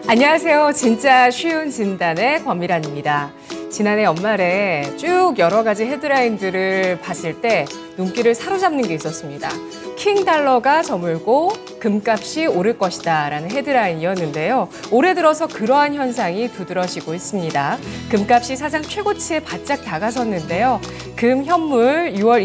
안녕하세요. 진짜 쉬운 진단의 권미란입니다. 지난해 연말에 쭉 여러 가지 헤드라인들을 봤을 때 눈길을 사로잡는 게 있었습니다. 킹 달러가 저물고 금값이 오를 것이다 라는 헤드라인이었는데요. 올해 들어서 그러한 현상이 두드러지고 있습니다. 금값이 사상 최고치에 바짝 다가섰는데요. 금 6월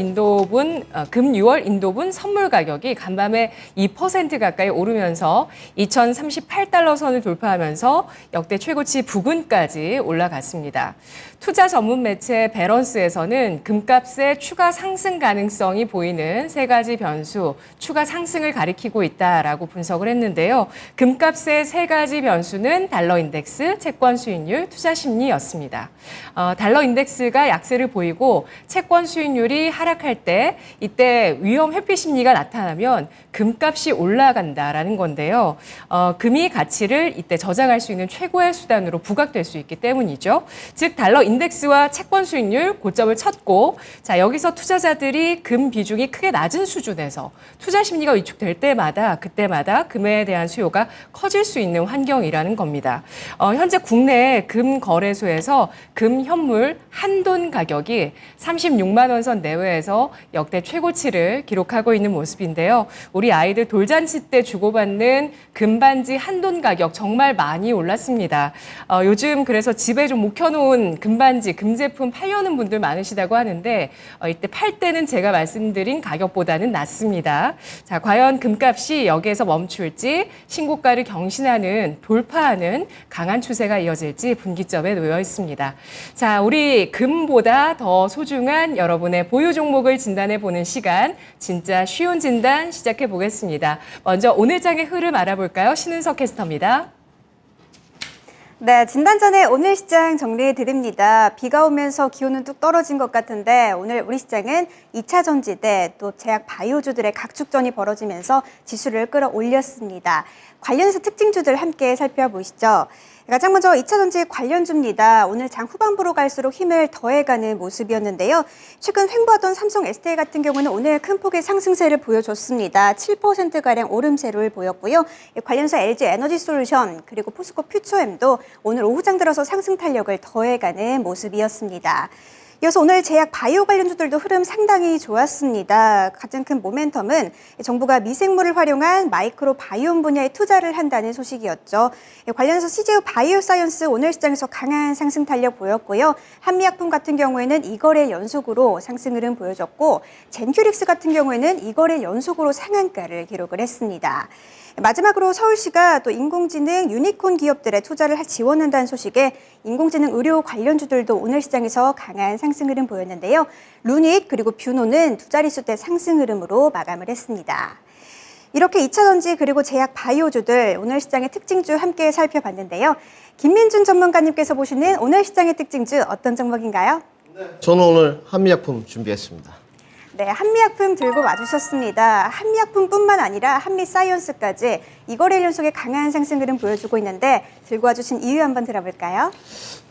인도분 선물 가격이 간밤에 2% 가까이 오르면서 2038달러 선을 돌파하면서 역대 최고치 부근까지 올라갔습니다. 투자 전문 매체 밸런스에서는 금값의 추가 상승 가능성이 보이는 세 가지 변수, 추가 상승을 가리키고 있다라고 분석을 했는데요. 금값의 세 가지 변수는 달러 인덱스, 채권 수익률, 투자 심리였습니다. 달러 인덱스가 약세를 보이고 채권 수익률이 하락할 때 이때 위험 회피 심리가 나타나면 금값이 올라간다라는 건데요. 금이 가치를 이때 저장할 수 있는 최고의 수단으로 부각될 수 있기 때문이죠. 즉 달러 인덱스와 채권 수익률 고점을 쳤고, 자 여기서 투자자들이 금 비중이 크게 낮은 수준에서 투자 심리가 위축될 때마다 그때마다 금에 대한 수요가 커질 수 있는 환경이라는 겁니다. 현재 국내 금 거래소에서 금 현물 한돈 가격이 36만 원 선 내외에서 역대 최고치를 기록하고 있는 모습인데요. 우리 아이들 돌잔치 때 주고받는 금반지 한돈 가격 정말 많이 올랐습니다. 요즘 그래서 집에 좀 묵혀놓은 금반지, 금제품 팔려는 분들 많으시다고 하는데 이때 팔 때는 제가 말씀드린 가격보다는 낮습니다. 자, 과연 금값이 여기에서 멈출지 신고가를 경신하는 돌파하는 강한 추세가 이어질지 분기점에 놓여 있습니다. 자, 우리 금보다 더 소중한 여러분의 보유 종목을 진단해 보는 시간, 진짜 쉬운 진단 시작해 보겠습니다. 먼저 오늘 장의 흐름 알아볼까요? 신은석 캐스터입니다. 네, 진단 전에 오늘 시장 정리해 드립니다. 비가 오면서 기온은 뚝 떨어진 것 같은데 오늘 우리 시장은 2차 전지대 또 제약 바이오주들의 각축전이 벌어지면서 지수를 끌어올렸습니다. 관련해서 특징주들 함께 살펴보시죠. 가장 먼저 2차 전지 관련주입니다. 오늘 장 후반부로 갈수록 힘을 더해가는 모습이었는데요. 최근 횡보하던 삼성 SDI 같은 경우는 오늘 큰 폭의 상승세를 보여줬습니다. 7%가량 오름세를 보였고요. 관련해서 LG 에너지 솔루션 그리고 포스코 퓨처엠도 오늘 오후장 들어서 상승 탄력을 더해가는 모습이었습니다. 이어서 오늘 제약 바이오 관련주들도 흐름 상당히 좋았습니다. 가장 큰 모멘텀은 정부가 미생물을 활용한 마이크로 바이옴 분야에 투자를 한다는 소식이었죠. 관련해서 CJ 바이오사이언스 오늘 시장에서 강한 상승 탄력 보였고요. 한미약품 같은 경우에는 2거래일 연속으로 상승 흐름 보여줬고, 젠큐릭스 같은 경우에는 2거래일 연속으로 상한가를 기록을 했습니다. 마지막으로 서울시가 또 인공지능 유니콘 기업들의 투자를 지원한다는 소식에 인공지능 의료 관련주들도 오늘 시장에서 강한 상승 흐름 보였는데요. 루닛 그리고 뷰노는 두 자릿수대 상승 흐름으로 마감을 했습니다. 이렇게 2차 전지 그리고 제약 바이오주들 오늘 시장의 특징주 함께 살펴봤는데요. 김민준 전문가님께서 보시는 오늘 시장의 특징주 어떤 종목인가요? 저는 오늘 한미약품 준비했습니다. 네, 한미약품 들고 와주셨습니다. 한미약품뿐만 아니라 한미사이언스까지 2거래일 연속의 강한 상승 흐름 보여주고 있는데 들고 와주신 이유 한번 들어볼까요?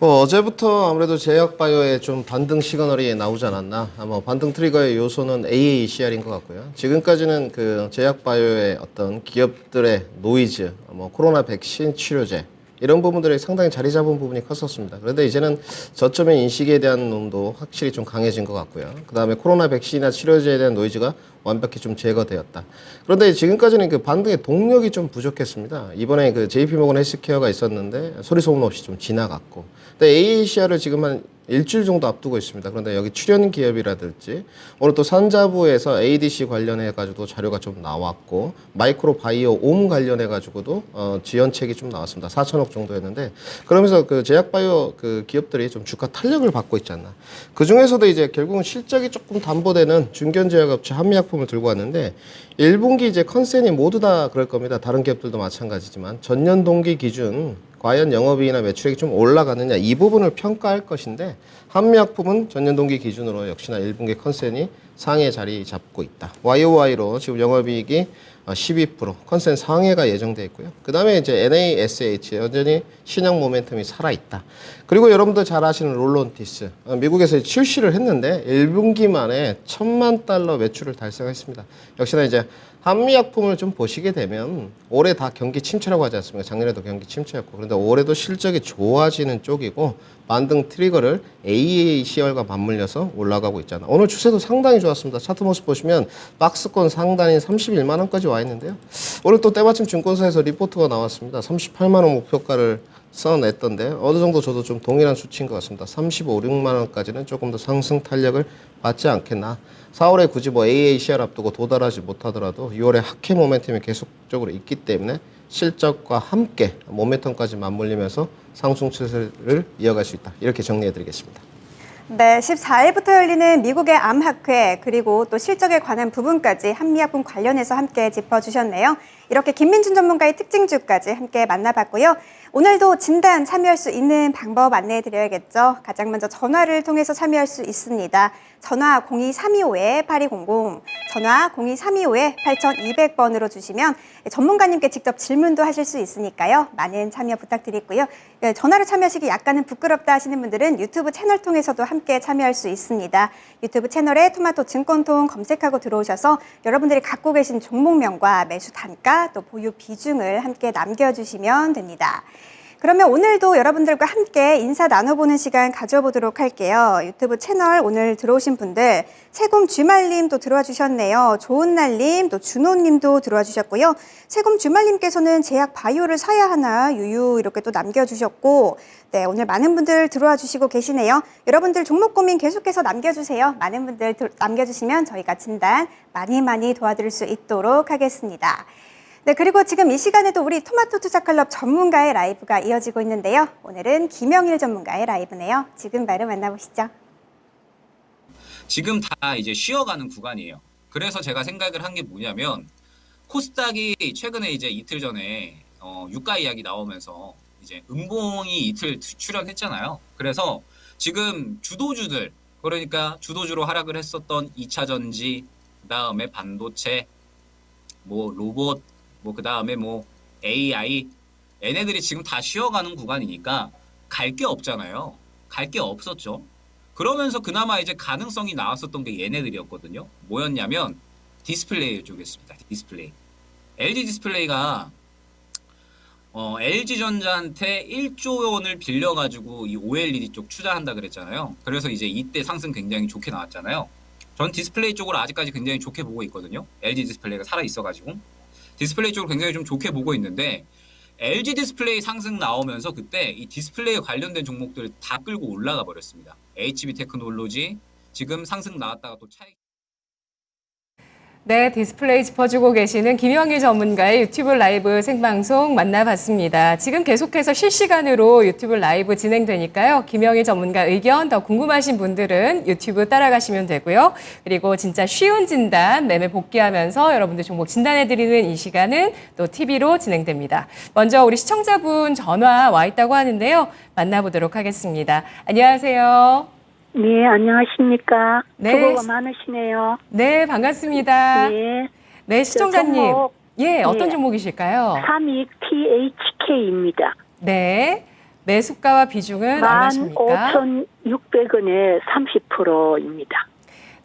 어제부터 아무래도 제약바이오에 좀 반등 시그널이 나오지 않았나. 아마 반등 트리거의 요소는 AACR인 것 같고요. 지금까지는 그 제약바이오의 어떤 기업들의 노이즈, 코로나 백신 치료제 이런 부분들이 상당히 자리 잡은 부분이 컸었습니다. 그런데 이제는 저점의 인식에 대한 놈도 확실히 좀 강해진 것 같고요. 그 다음에 코로나 백신이나 치료제에 대한 노이즈가 완벽히 좀 제거되었다. 그런데 지금까지는 그 반등의 동력이 좀 부족했습니다. 이번에 그 JP모건 헬스케어가 있었는데 소리 소문 없이 좀 지나갔고, 근데 AACR을 지금 한 일주일 정도 앞두고 있습니다. 그런데 여기 출연 기업이라든지 오늘 또 산자부에서 ADC 관련해 가지고도 자료가 좀 나왔고, 마이크로 바이오 옴 관련해 가지고도 지연책이 좀 나왔습니다. 4천억 정도였는데, 그러면서 그 제약 바이오 그 기업들이 좀 주가 탄력을 받고 있지 않나. 그 중에서도 이제 결국은 실적이 조금 담보되는 중견제약업체 한미약품을 들고 왔는데, 1분기 이제 컨센이 모두 다 그럴 겁니다. 다른 기업들도 마찬가지지만 전년 동기 기준 과연 영업이익이나 매출액이 좀 올라가느냐 이 부분을 평가할 것인데 한미약품은 전년 동기 기준으로 역시나 1분기 컨센이 상해 자리 잡고 있다. YOY로 지금 영업이익이 12% 컨센 상해가 예정돼 있고요. 그 다음에 이제 NASH 여전히 신약 모멘텀이 살아있다. 그리고 여러분들 잘 아시는 롤론티스 미국에서 출시를 했는데 1분기 만에 $10,000,000 매출을 달성했습니다. 역시나 이제 한미약품을 좀 보시게 되면 올해 다 경기 침체라고 하지 않습니까? 작년에도 경기 침체였고 그런데 올해도 실적이 좋아지는 쪽이고 반등 트리거를 AACR과 맞물려서 올라가고 있잖아. 오늘 추세도 상당히 좋았습니다. 차트 모습 보시면 박스권 상단인 31만 원까지 와 있는데요. 오늘 또 때마침 증권사에서 리포트가 나왔습니다. 38만 원 목표가를 써냈던데 어느 정도 저도 좀 동일한 수치인 것 같습니다. 35, 6만 원까지는 조금 더 상승 탄력을 받지 않겠나. 4월에 굳이 뭐 AACR 앞두고 도달하지 못하더라도 6월에 학회 모멘텀이 계속적으로 있기 때문에 실적과 함께 모멘텀까지 맞물리면서 상승 추세를 이어갈 수 있다. 이렇게 정리해드리겠습니다. 네, 14일부터 열리는 미국의 암학회 그리고 또 실적에 관한 부분까지 한미약품 관련해서 함께 짚어주셨네요. 이렇게 김민준 전문가의 특징주까지 함께 만나봤고요. 오늘도 진단 참여할 수 있는 방법 안내해드려야겠죠. 가장 먼저 전화를 통해서 참여할 수 있습니다. 전화 02325-8200, 전화 02325-8200번으로 주시면 전문가님께 직접 질문도 하실 수 있으니까요. 많은 참여 부탁드리고요. 전화로 참여하시기 약간은 부끄럽다 하시는 분들은 유튜브 채널 통해서도 함께 참여할 수 있습니다. 유튜브 채널에 토마토 증권통 검색하고 들어오셔서 여러분들이 갖고 계신 종목명과 매수 단가 또 보유 비중을 함께 남겨주시면 됩니다. 그러면 오늘도 여러분들과 함께 인사 나눠보는 시간 가져보도록 할게요. 유튜브 채널 오늘 들어오신 분들 세금 주말님 또 들어와 주셨네요. 좋은날님 또 준호님도 들어와 주셨고요. 세금 주말님께서는 제약 바이오를 사야 하나 유유 이렇게 또 남겨주셨고 네 오늘 많은 분들 들어와 주시고 계시네요. 여러분들 종목 고민 계속해서 남겨주세요. 많은 분들 남겨주시면 저희가 진단 많이 도와드릴 수 있도록 하겠습니다. 네, 그리고 지금 이 시간에도 우리 토마토 투자클럽 전문가의 라이브가 이어지고 있는데요. 오늘은 김영일 전문가의 라이브네요. 지금 바로 만나보시죠. 지금 다 이제 쉬어가는 구간이에요. 그래서 제가 생각을 한 게 뭐냐면 코스닥이 최근에 이제 이틀 전에 유가 이야기 나오면서 이제 음봉이 이틀 출현했잖아요. 그래서 지금 주도주들 그러니까 주도주로 하락을 했었던 2차 전지, 그다음에 반도체, 뭐 로봇 그 다음에 뭐 AI 얘네들이 지금 다 쉬어가는 구간이니까 갈 게 없잖아요. 갈 게 없었죠. 그러면서 그나마 이제 가능성이 나왔었던 게 얘네들이었거든요. 뭐였냐면 디스플레이 쪽이었습니다. 디스플레이. LG 디스플레이가 LG전자한테 1조 원을 빌려가지고 이 OLED 쪽 투자한다 그랬잖아요. 그래서 이제 이때 상승 굉장히 좋게 나왔잖아요. 전 디스플레이 쪽으로 아직까지 굉장히 좋게 보고 있거든요. LG 디스플레이가 살아있어가지고. 디스플레이 쪽으로 굉장히 좀 좋게 보고 있는데 LG 디스플레이 상승 나오면서 그때 이 디스플레이에 관련된 종목들 다 끌고 올라가 버렸습니다. HB 테크놀로지 지금 상승 나왔다가 또 차익. 네, 디스플레이 짚어주고 계시는 김영일 전문가의 유튜브 라이브 생방송 만나봤습니다. 지금 계속해서 실시간으로 유튜브 라이브 진행되니까요. 김영일 전문가 의견 더 궁금하신 분들은 유튜브 따라가시면 되고요. 그리고 진짜 쉬운 진단 매매 복귀하면서 여러분들 종목 진단해드리는 이 시간은 또 TV로 진행됩니다. 먼저 우리 시청자분 전화 와 있다고 하는데요. 만나보도록 하겠습니다. 안녕하세요. 네, 안녕하십니까. 네. 수고가 많으시네요. 네, 반갑습니다. 네. 네, 시청자님. 종목, 예, 어떤 네. 종목이실까요? 삼익 THK입니다. 네. 매수가와 비중은 얼마십니까? 15,600원에 30%입니다.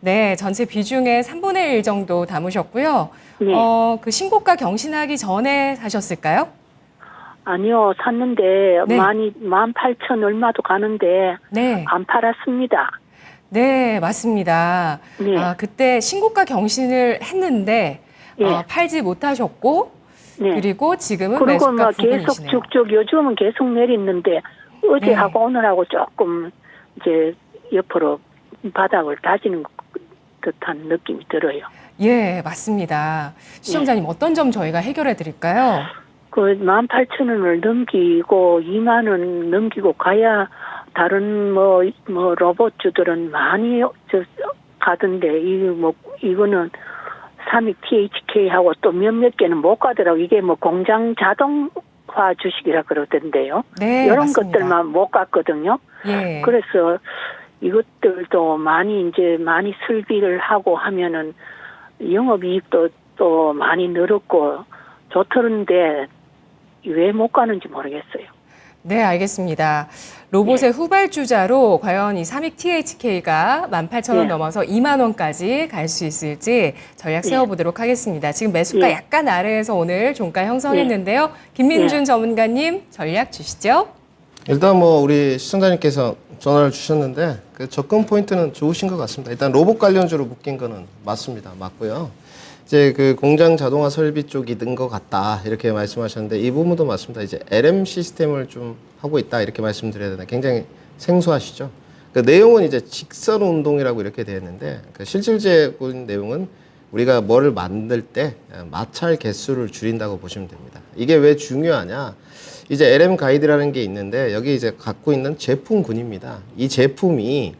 네, 전체 비중의 3분의 1 정도 담으셨고요. 네. 그 신고가 경신하기 전에 사셨을까요? 아니요, 샀는데 네. 18,000 얼마도 가는데 네. 안 팔았습니다. 네, 맞습니다. 네. 그때 신고가 경신을 했는데 네. 팔지 못하셨고 네. 그리고 지금은 그리고 매수가 뭐 계속 부근이시네요. 쭉쭉 요즘은 계속 내리는데 어제하고 네. 오늘하고 조금 이제 옆으로 바닥을 다지는 듯한 느낌이 들어요. 예, 맞습니다. 시청자님 어떤 점 저희가 해결해 드릴까요? 그 18,000원을 넘기고 2만 원 넘기고 가야 다른 뭐 로봇주들은 많이 가던데 이거는 삼익 THK하고 또 몇몇 개는 못 가더라고. 이게 뭐 공장 자동 대학화 주식이라 그러던데요. 네, 이런 맞습니다. 것들만 못 갔거든요. 예. 그래서 이것들도 이제 많이 설비를 하고 하면은 영업이익도 또 많이 늘었고 좋던데 왜 못 가는지 모르겠어요. 네, 알겠습니다. 로봇의 후발주자로 과연 이 삼익 THK가 18,000원 예. 넘어서 2만 원까지 갈 수 있을지 전략 세워보도록 하겠습니다. 지금 매수가 예. 약간 아래에서 오늘 종가 형성했는데요. 김민준 예. 전문가님 전략 주시죠. 일단 뭐 우리 시청자님께서 전화를 주셨는데 그 접근 포인트는 좋으신 것 같습니다. 일단 로봇 관련주로 묶인 거는 맞습니다. 맞고요. 이제 그 공장 자동화 설비 쪽이 는 것 같다 이렇게 말씀하셨는데 이 부분도 맞습니다. 이제 LM 시스템을 좀 하고 있다 이렇게 말씀드려야 되나 굉장히 생소하시죠. 그 내용은 이제 직선 운동이라고 이렇게 되어 있는데 그 실질적인 내용은 우리가 뭐를 만들 때 마찰 개수를 줄인다고 보시면 됩니다. 이게 왜 중요하냐? 이제 LM 가이드라는 게 있는데 여기 이제 갖고 있는 제품군입니다. 이 제품이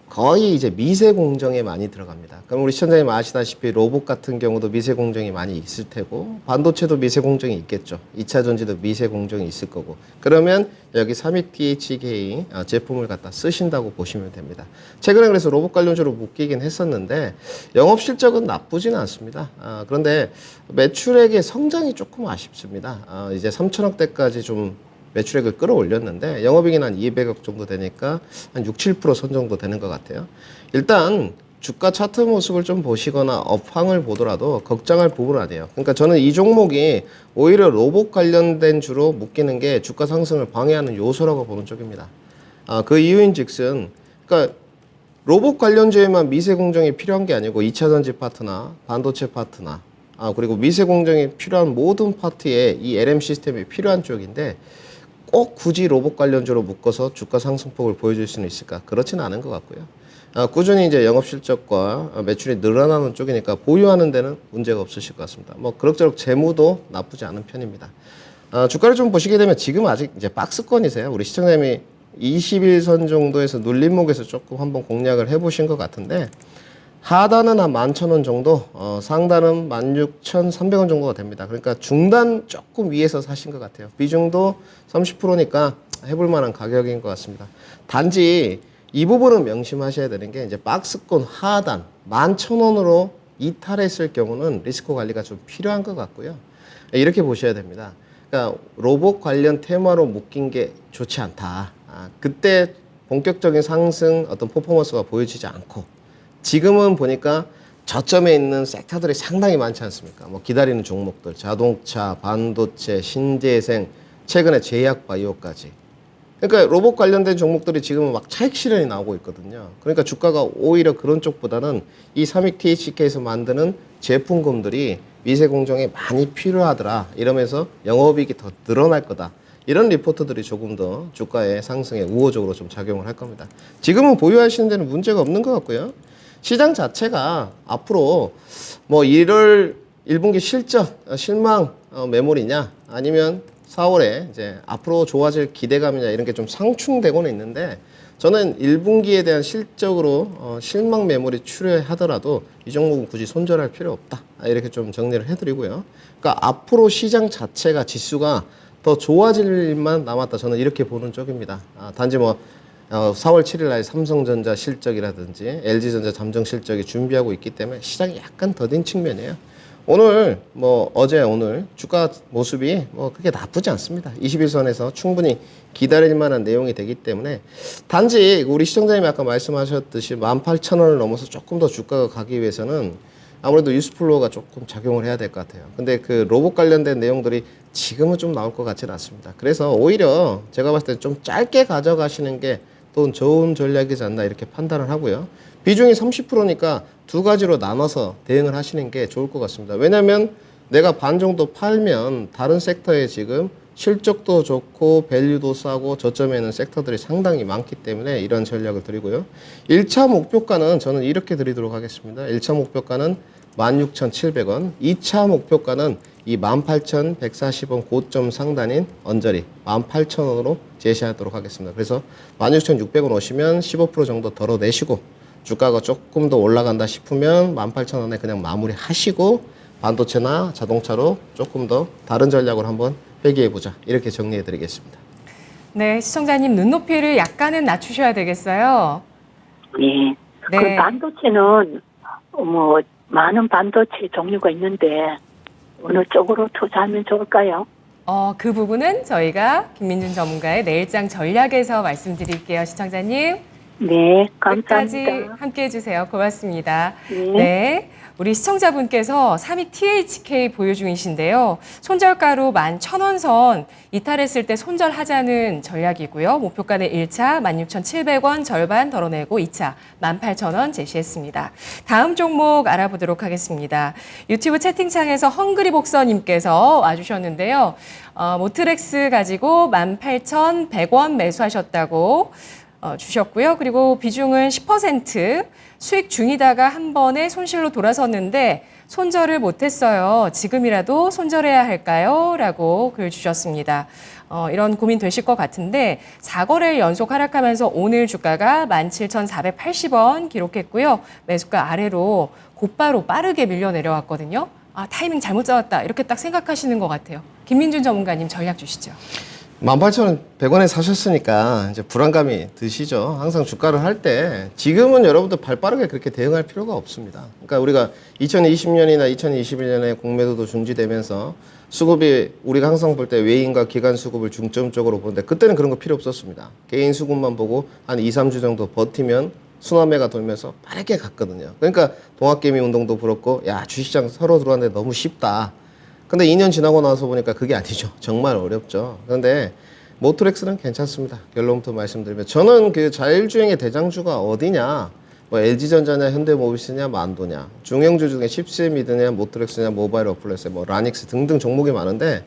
거의 이제 미세 공정에 많이 들어갑니다. 그럼 우리 시청자님 아시다시피 로봇 같은 경우도 미세 공정이 많이 있을 테고 반도체도 미세 공정이 있겠죠. 2차 전지도 미세 공정이 있을 거고. 그러면 여기 삼익 THK 제품을 갖다 쓰신다고 보시면 됩니다. 최근에 그래서 로봇 관련주로 묶이긴 했었는데 영업 실적은 나쁘지는 않습니다. 그런데 매출액의 성장이 조금 아쉽습니다. 이제 3천억대까지 좀 매출액을 끌어올렸는데 영업이익은 한 200억 정도 되니까 한 6, 7%선 정도 되는 것 같아요. 일단 주가 차트 모습을 좀 보시거나 업황을 보더라도 걱정할 부분은 아니에요. 그러니까 저는 이 종목이 오히려 로봇 관련된 주로 묶이는 게 주가 상승을 방해하는 요소라고 보는 쪽입니다. 그 이유인 즉슨 그러니까 로봇 관련주에만 미세 공정이 필요한 게 아니고 2차 전지 파트나 반도체 파트나 그리고 미세 공정이 필요한 모든 파트에 이 LM 시스템이 필요한 쪽인데 꼭 굳이 로봇 관련주로 묶어서 주가 상승폭을 보여줄 수는 있을까? 그렇지는 않은 것 같고요. 꾸준히 이제 영업 실적과 매출이 늘어나는 쪽이니까 보유하는 데는 문제가 없으실 것 같습니다. 뭐 그럭저럭 재무도 나쁘지 않은 편입니다. 주가를 좀 보시게 되면 지금 아직 이제 박스권이세요. 우리 시청자님이 21선 정도에서 눌림목에서 조금 한번 공략을 해보신 것 같은데 하단은 한 11,000원 정도, 상단은 16,300원 정도가 됩니다. 그러니까 중단 조금 위에서 사신 것 같아요. 비중도 30%니까 해볼 만한 가격인 것 같습니다. 단지 이 부분은 명심하셔야 되는 게 이제 박스권 하단 11,000원으로 이탈했을 경우는 리스크 관리가 좀 필요한 것 같고요. 이렇게 보셔야 됩니다. 그러니까 로봇 관련 테마로 묶인 게 좋지 않다. 그때 본격적인 상승 어떤 퍼포먼스가 보여지지 않고 지금은 보니까 저점에 있는 섹터들이 상당히 많지 않습니까? 뭐 기다리는 종목들, 자동차, 반도체, 신재생, 최근에 제약바이오까지. 그러니까 로봇 관련된 종목들이 지금은 막 차익 실현이 나오고 있거든요. 그러니까 주가가 오히려 그런 쪽보다는 이 삼익 THK에서 만드는 제품군들이 미세 공정에 많이 필요하더라. 이러면서 영업이익이 더 늘어날 거다. 이런 리포트들이 조금 더 주가의 상승에 우호적으로 좀 작용을 할 겁니다. 지금은 보유하시는 데는 문제가 없는 것 같고요. 시장 자체가 앞으로 뭐 1분기 실적, 실망 매몰이냐 아니면 4월에 이제 앞으로 좋아질 기대감이냐 이런 게 좀 상충되고는 있는데 저는 1분기에 대한 실적으로 실망 매몰이 출현하더라도 이 종목은 굳이 손절할 필요 없다. 이렇게 좀 정리를 해드리고요. 그러니까 앞으로 시장 자체가 지수가 더 좋아질 일만 남았다. 저는 이렇게 보는 쪽입니다. 단지 뭐 4월 7일 날 삼성전자 실적이라든지 LG전자 잠정 실적이 준비하고 있기 때문에 시장이 약간 더딘 측면이에요. 오늘 뭐 어제 오늘 주가 모습이 뭐 그렇게 나쁘지 않습니다. 21선에서 충분히 기다릴 만한 내용이 되기 때문에 단지 우리 시청자님이 아까 말씀하셨듯이 18,000원을 넘어서 조금 더 주가가 가기 위해서는 아무래도 뉴스플로어가 조금 작용을 해야 될 것 같아요. 근데 그 로봇 관련된 내용들이 지금은 좀 나올 것 같지는 않습니다. 그래서 오히려 제가 봤을 때 좀 짧게 가져가시는 게 또 좋은 전략이지 않나 이렇게 판단을 하고요. 비중이 30%니까 두 가지로 나눠서 대응을 하시는 게 좋을 것 같습니다. 왜냐하면 내가 반 정도 팔면 다른 섹터에 지금 실적도 좋고 밸류도 싸고 저점에 있는 섹터들이 상당히 많기 때문에 이런 전략을 드리고요. 1차 목표가는 저는 이렇게 드리도록 하겠습니다. 1차 목표가는 16,700원, 2차 목표가는 이 18,140원 고점 상단인 언저리 18,000원으로 제시하도록 하겠습니다. 그래서 16,600원 오시면 15% 정도 덜어내시고 주가가 조금 더 올라간다 싶으면 18,000원에 그냥 마무리 하시고 반도체나 자동차로 조금 더 다른 전략으로 한번 회귀해보자. 이렇게 정리해드리겠습니다. 네, 시청자님 눈높이를 약간은 낮추셔야 되겠어요. 네. 네. 그 반도체는 뭐 많은 반도체 종류가 있는데 어느 쪽으로 투자하면 좋을까요? 그 부분은 저희가 김민준 전문가의 내일장 전략에서 말씀드릴게요, 시청자님. 네, 끝까지 감사합니다. 함께 해주세요. 고맙습니다. 네. 네. 우리 시청자분께서 3위 THK 보유 중이신데요. 손절가로 11,000원 선 이탈했을 때 손절하자는 전략이고요. 목표가는 1차 16,700원 절반 덜어내고 2차 18,000원 제시했습니다. 다음 종목 알아보도록 하겠습니다. 유튜브 채팅창에서 헝그리복서님께서 와주셨는데요. 모트렉스 가지고 18,100원 매수하셨다고 주셨고요. 그리고 비중은 10%, 수익 중이다가 한 번에 손실로 돌아섰는데 손절을 못했어요. 지금이라도 손절해야 할까요? 라고 글 주셨습니다. 이런 고민 되실 것 같은데 4거래일 연속 하락하면서 오늘 주가가 17,480원 기록했고요. 매수가 아래로 곧바로 빠르게 밀려 내려왔거든요. 타이밍 잘못 잡았다. 이렇게 딱 생각하시는 것 같아요. 김민준 전문가님 전략 주시죠. 18,100원에 사셨으니까 이제 불안감이 드시죠. 항상 주가를 할 때 지금은 여러분들 발 빠르게 그렇게 대응할 필요가 없습니다. 그러니까 우리가 2020년이나 2021년에 공매도도 중지되면서 수급이 우리가 항상 볼 때 외인과 기관 수급을 중점적으로 보는데 그때는 그런 거 필요 없었습니다. 개인 수급만 보고 한 2, 3주 정도 버티면 순환매가 돌면서 빠르게 갔거든요. 그러니까 동학개미 운동도 그렇고 야 주식시장 서로 들어왔는데 너무 쉽다. 근데 2년 지나고 나서 보니까 그게 아니죠. 정말 어렵죠. 그런데 모트렉스는 괜찮습니다. 결론부터 말씀드리면 저는 그 자율주행의 대장주가 어디냐, 뭐 LG전자냐, 현대모비스냐, 만도냐, 중형주 중에 칩스미드냐, 모트렉스냐, 모바일 어플레스, 뭐 라닉스 등등 종목이 많은데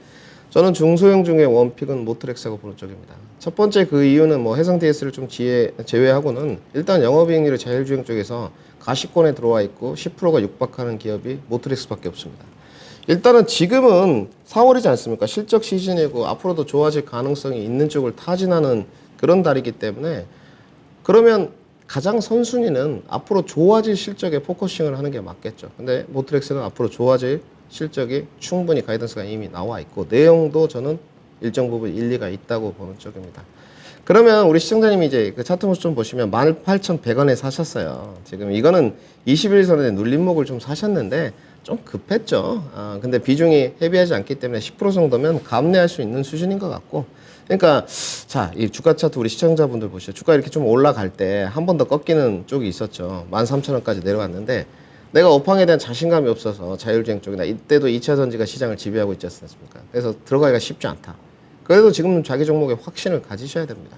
저는 중소형 중에 원픽은 모트렉스라고 보는 쪽입니다. 첫 번째 그 이유는 뭐 해상 DS를 좀 제외하고는 일단 영업이익률이 자율주행 쪽에서 가시권에 들어와 있고 10%가 육박하는 기업이 모트렉스밖에 없습니다. 일단은 지금은 4월이지 않습니까? 실적 시즌이고 앞으로도 좋아질 가능성이 있는 쪽을 타진하는 그런 달이기 때문에 그러면 가장 선순위는 앞으로 좋아질 실적에 포커싱을 하는 게 맞겠죠. 근데 모트렉스는 앞으로 좋아질 실적이 충분히 가이던스가 이미 나와 있고 내용도 저는 일정 부분 일리가 있다고 보는 쪽입니다. 그러면 우리 시청자님이 이제 그 차트 모습 좀 보시면 18,100원에 사셨어요. 지금 이거는 21선에 눌림목을 좀 사셨는데 좀 급했죠. 근데 비중이 헤비하지 않기 때문에 10% 정도면 감내할 수 있는 수준인 것 같고. 그러니까 자, 이 주가 차트 우리 시청자분들 보시죠. 주가 이렇게 좀 올라갈 때 한 번 더 꺾이는 쪽이 있었죠. 13,000원까지 내려왔는데 내가 업황에 대한 자신감이 없어서 자율주행 쪽이나 이때도 2차 전지가 시장을 지배하고 있지 않습니까? 그래서 들어가기가 쉽지 않다. 그래도 지금 자기 종목에 확신을 가지셔야 됩니다.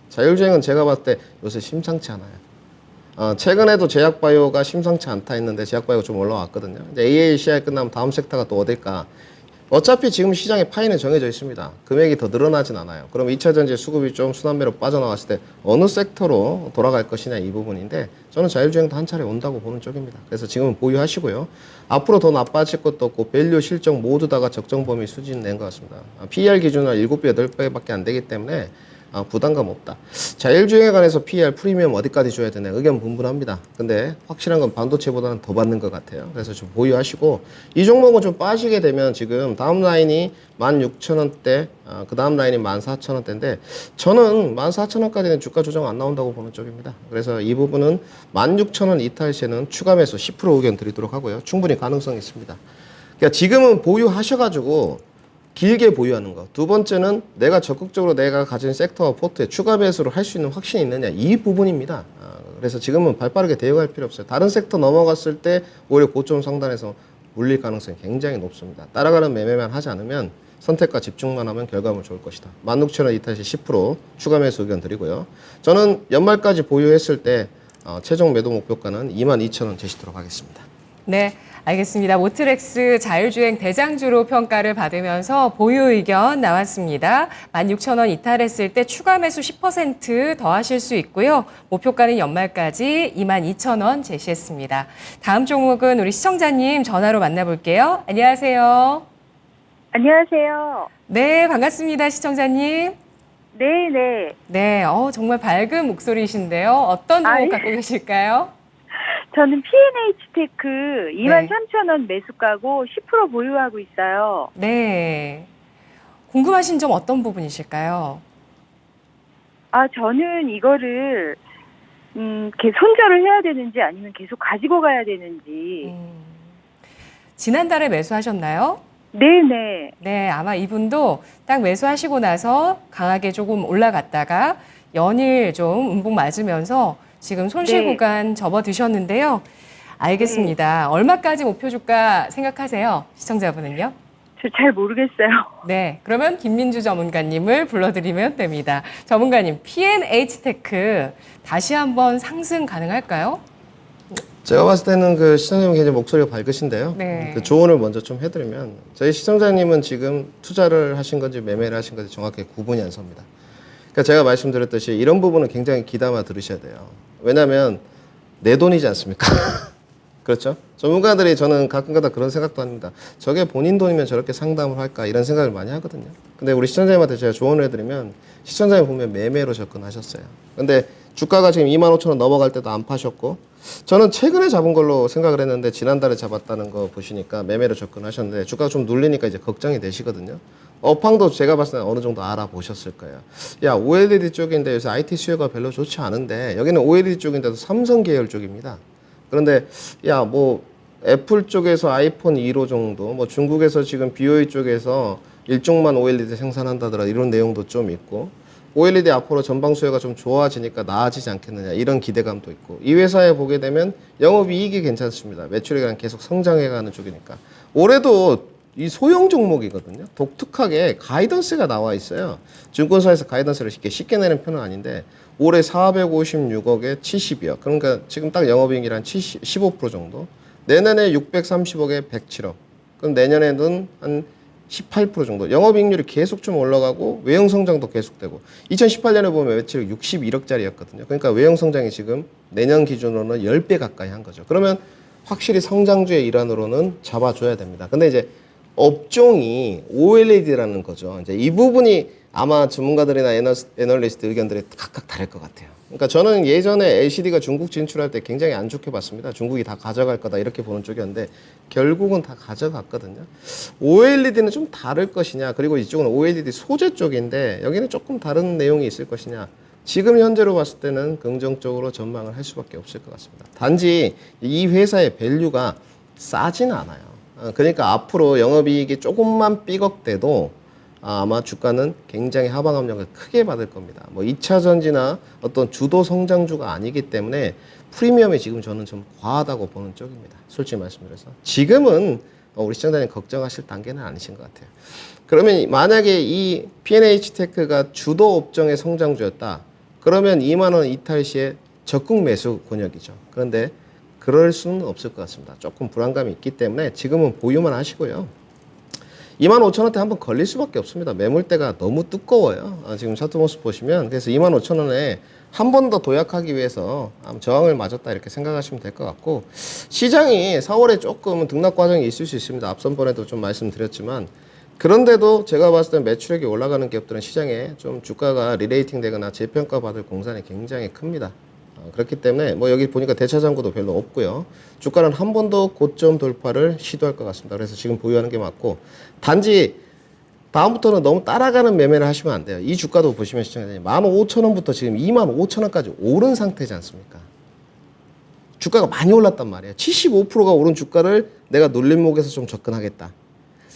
자율주행은 제가 봤을 때 요새 심상치 않아요. 최근에도 제약바이오가 심상치 않다 했는데 제약바이오가 좀 올라왔거든요. 이제 AACI 끝나면 다음 섹터가 또 어딜까? 어차피 지금 시장의 파이는 정해져 있습니다. 금액이 더 늘어나진 않아요. 그럼 2차 전지 수급이 좀 순환매로 빠져나왔을 때 어느 섹터로 돌아갈 것이냐 이 부분인데 저는 자율주행도 한 차례 온다고 보는 쪽입니다. 그래서 지금은 보유하시고요. 앞으로 더 나빠질 것도 없고 밸류 실적 모두 다가 적정 범위 수준 낸 것 같습니다. PER 기준으로 7배, 8배밖에 안 되기 때문에 부담감 없다. 자율주행에 관해서 PER 프리미엄 어디까지 줘야 되나 의견 분분합니다. 근데 확실한 건 반도체보다는 더 받는 것 같아요. 그래서 좀 보유하시고 이 종목은 좀 빠지게 되면 지금 다음 라인이 16,000원대, 그 다음 라인이 14,000원대인데 저는 14,000원까지는 주가 조정 안 나온다고 보는 쪽입니다. 그래서 이 부분은 16,000원 이탈 시에는 추가 매수 10% 의견 드리도록 하고요. 충분히 가능성이 있습니다. 그러니까 지금은 보유하셔가지고 길게 보유하는 거. 두 번째는 내가 적극적으로 내가 가진 섹터와 포트에 추가 매수를 할 수 있는 확신이 있느냐. 이 부분입니다. 그래서 지금은 발빠르게 대응할 필요 없어요. 다른 섹터 넘어갔을 때 오히려 고점 상단에서 물릴 가능성이 굉장히 높습니다. 따라가는 매매만 하지 않으면 선택과 집중만 하면 결과물 좋을 것이다. 16,000원 이탈 시 10% 추가 매수 의견 드리고요. 저는 연말까지 보유했을 때 최종 매도 목표가는 22,000원 제시도록 하겠습니다. 네, 알겠습니다. 모트렉스 자율주행 대장주로 평가를 받으면서 보유 의견 나왔습니다. 16,000원 이탈했을 때 추가 매수 10% 더 하실 수 있고요. 목표가는 연말까지 22,000원 제시했습니다. 다음 종목은 우리 시청자님 전화로 만나볼게요. 안녕하세요. 안녕하세요. 네, 반갑습니다. 시청자님. 네네. 네, 정말 밝은 목소리이신데요. 어떤 종목 갖고 계실까요? 저는 P&H 테크 네. 23,000원 매수가고 10% 보유하고 있어요. 네. 궁금하신 점 어떤 부분이실까요? 저는 이거를 계속 손절을 해야 되는지 아니면 계속 가지고 가야 되는지. 지난달에 매수하셨나요? 네네. 네, 아마 이분도 딱 매수하시고 나서 강하게 조금 올라갔다가 연일 좀 음봉 맞으면서 지금 손실 네. 구간 접어드셨는데요. 알겠습니다. 얼마까지 목표 주가 생각하세요? 시청자분은요? 저 잘 모르겠어요. 네, 그러면 김민주 전문가님을 불러드리면 됩니다. 전문가님, P&H테크 다시 한번 상승 가능할까요? 제가 봤을 때는 그 시청자님 굉장히 목소리가 밝으신데요. 네. 그 조언을 먼저 좀 해드리면 저희 시청자님은 지금 투자를 하신 건지 매매를 하신 건지 정확히 구분이 안 섭니다. 그러니까 제가 말씀드렸듯이 이런 부분은 굉장히 귀담아 들으셔야 돼요. 왜냐하면 내 돈이지 않습니까? 그렇죠? 전문가들이 저는 가끔가다 그런 생각도 합니다. 저게 본인 돈이면 저렇게 상담을 할까 이런 생각을 많이 하거든요. 근데 우리 시청자님한테 제가 조언을 해드리면 시청자님 보면 매매로 접근하셨어요. 근데 주가가 지금 25,000원 넘어갈 때도 안 파셨고 저는 최근에 잡은 걸로 생각을 했는데 지난달에 잡았다는 거 보시니까 매매로 접근하셨는데 주가가 좀 눌리니까 이제 걱정이 되시거든요. 업황도 제가 봤을 때 어느 정도 알아보셨을 거예요. 야, OLED 쪽인데 요새 IT 수요가 별로 좋지 않은데 여기는 OLED 쪽인데도 삼성 계열 쪽입니다. 그런데 야, 뭐 애플 쪽에서 아이폰 2로 정도, 뭐 중국에서 지금 BOE 쪽에서 일종만 OLED 생산한다더라 이런 내용도 좀 있고 OLED 앞으로 전방 수요가 좀 좋아지니까 나아지지 않겠느냐 이런 기대감도 있고 이 회사에 보게 되면 영업이익이 괜찮습니다. 매출이 계속 성장해가는 쪽이니까 올해도 이 소형 종목이거든요. 독특하게 가이던스가 나와 있어요. 증권사에서 가이던스를 쉽게 내는 편은 아닌데 올해 456억에 70억. 그러니까 지금 딱 영업이익이 한 15% 정도. 내년에 630억에 107억. 그럼 내년에는 한 18% 정도. 영업이익률이 계속 좀 올라가고 외형 성장도 계속되고 2018년에 보면 매출이 61억짜리였거든요. 그러니까 외형 성장이 지금 내년 기준으로는 10배 가까이 한 거죠. 그러면 확실히 성장주의 일환으로는 잡아줘야 됩니다. 근데 이제 업종이 OLED라는 거죠. 이제 이 부분이 아마 전문가들이나 애널리스트 의견들이 각각 다를 것 같아요. 그러니까 저는 예전에 LCD가 중국 진출할 때 굉장히 안 좋게 봤습니다. 중국이 다 가져갈 거다 이렇게 보는 쪽이었는데 결국은 다 가져갔거든요. OLED는 좀 다를 것이냐, 그리고 이쪽은 OLED 소재 쪽인데 여기는 조금 다른 내용이 있을 것이냐. 지금 현재로 봤을 때는 긍정적으로 전망을 할 수밖에 없을 것 같습니다. 단지 이 회사의 밸류가 싸지는 않아요. 그러니까 앞으로 영업이익이 조금만 삐걱대도 아마 주가는 굉장히 하방 압력을 크게 받을 겁니다. 뭐 2차 전지나 어떤 주도 성장주가 아니기 때문에 프리미엄이 지금 저는 좀 과하다고 보는 쪽입니다. 솔직히 말씀드려서. 지금은 우리 시청자님 걱정하실 단계는 아니신 것 같아요. 그러면 만약에 이 P&H테크가 주도 업종의 성장주였다. 그러면 2만 원 이탈 시에 적극 매수 권역이죠. 그런데 그럴 수는 없을 것 같습니다. 조금 불안감이 있기 때문에 지금은 보유만 하시고요. 25,000원대 한번 걸릴 수밖에 없습니다. 매물대가 너무 두꺼워요. 지금 차트 모습 보시면 그래서 25,000원에 한 번 더 도약하기 위해서 저항을 맞았다 이렇게 생각하시면 될 것 같고 시장이 4월에 조금 등락 과정이 있을 수 있습니다. 앞선번에도 좀 말씀드렸지만 그런데도 제가 봤을 때 매출액이 올라가는 기업들은 시장에 좀 주가가 리레이팅 되거나 재평가 받을 공산이 굉장히 큽니다. 그렇기 때문에 뭐 여기 보니까 대차장구도 별로 없고요. 주가는 한 번 더 고점 돌파를 시도할 것 같습니다. 그래서 지금 보유하는 게 맞고 단지 다음부터는 너무 따라가는 매매를 하시면 안 돼요. 이 주가도 보시면 시청자님 15,000원부터 지금 25,000원까지 오른 상태지 않습니까? 주가가 많이 올랐단 말이에요. 75%가 오른 주가를 내가 눌림목에서 좀 접근하겠다.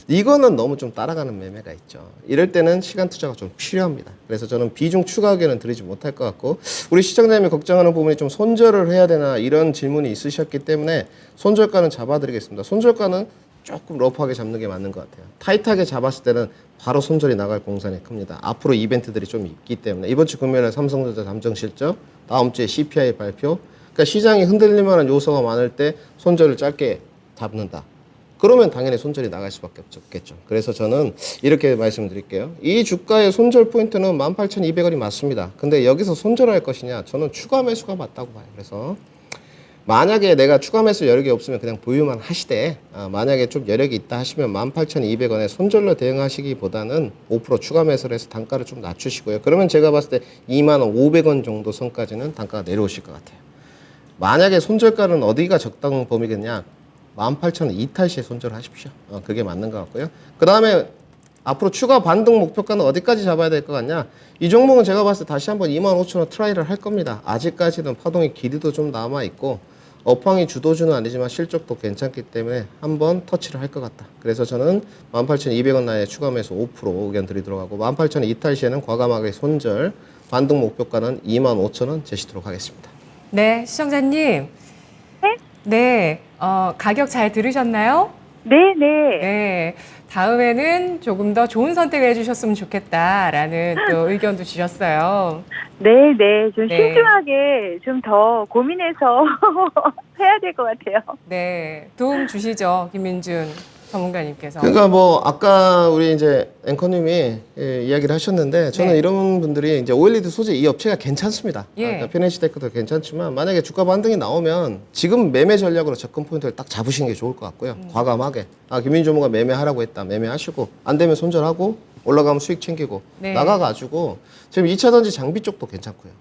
이거는 너무 좀 따라가는 매매가 있죠. 이럴 때는 시간 투자가 좀 필요합니다. 그래서 저는 비중 추가 의견은 드리지 못할 것 같고 우리 시청자님이 걱정하는 부분이 좀 손절을 해야 되나 이런 질문이 있으셨기 때문에 손절가는 잡아드리겠습니다. 손절가는 조금 러프하게 잡는 게 맞는 것 같아요. 타이트하게 잡았을 때는 바로 손절이 나갈 공산이 큽니다. 앞으로 이벤트들이 좀 있기 때문에 이번 주 금요일에 삼성전자 잠정 실적, 다음 주에 CPI 발표. 그러니까 시장이 흔들릴 만한 요소가 많을 때 손절을 짧게 잡는다. 그러면 당연히 손절이 나갈 수밖에 없겠죠. 그래서 저는 이렇게 말씀드릴게요. 이 주가의 손절 포인트는 18,200원이 맞습니다. 근데 여기서 손절할 것이냐? 저는 추가 매수가 맞다고 봐요. 그래서 만약에 내가 추가 매수 여력이 없으면 그냥 보유만 하시되 만약에 좀 여력이 있다 하시면 18,200원에 손절로 대응하시기보다는 5% 추가 매수를 해서 단가를 좀 낮추시고요. 그러면 제가 봤을 때 25,500원 정도 선까지는 단가가 내려오실 것 같아요. 만약에 손절가는 어디가 적당 범위겠냐? 18,000원 이탈 시에 손절을 하십시오. 그게 맞는 것 같고요. 그 다음에 앞으로 추가 반등 목표가는 어디까지 잡아야 될 것 같냐? 이 종목은 제가 봤을 때 다시 한번 25,000원 트라이를 할 겁니다. 아직까지는 파동의 길이도 좀 남아있고 업황이 주도주는 아니지만 실적도 괜찮기 때문에 한번 터치를 할 것 같다. 그래서 저는 18,200원 나에 추가 매수 5% 의견 드리도록 하고 18,000원 이탈 시에는 과감하게 손절, 반등 목표가는 25,000원 제시도록 하겠습니다. 네, 시청자님. 네? 네, 가격 잘 들으셨나요? 네, 네. 네, 다음에는 조금 더 좋은 선택을 해주셨으면 좋겠다라는 또 의견도 주셨어요. 네, 네. 좀 네. 신중하게 좀 더 고민해서 해야 될 것 같아요. 네, 도움 주시죠, 김민준 전문가님께서. 그러니까 뭐 아까 우리 이제 앵커님이 이야기를 하셨는데 저는 네. 이런 분들이 이제 오일리드 소재 이 업체가 괜찮습니다. 예. 그러니까 피네시테크도 괜찮지만 만약에 주가 반등이 나오면 지금 매매 전략으로 접근 포인트를 딱 잡으시는 게 좋을 것 같고요. 과감하게 김민주 전무가 매매하라고 했다 매매하시고 안 되면 손절하고 올라가면 수익 챙기고 네. 나가가지고 지금 2차 전지 장비 쪽도 괜찮고요.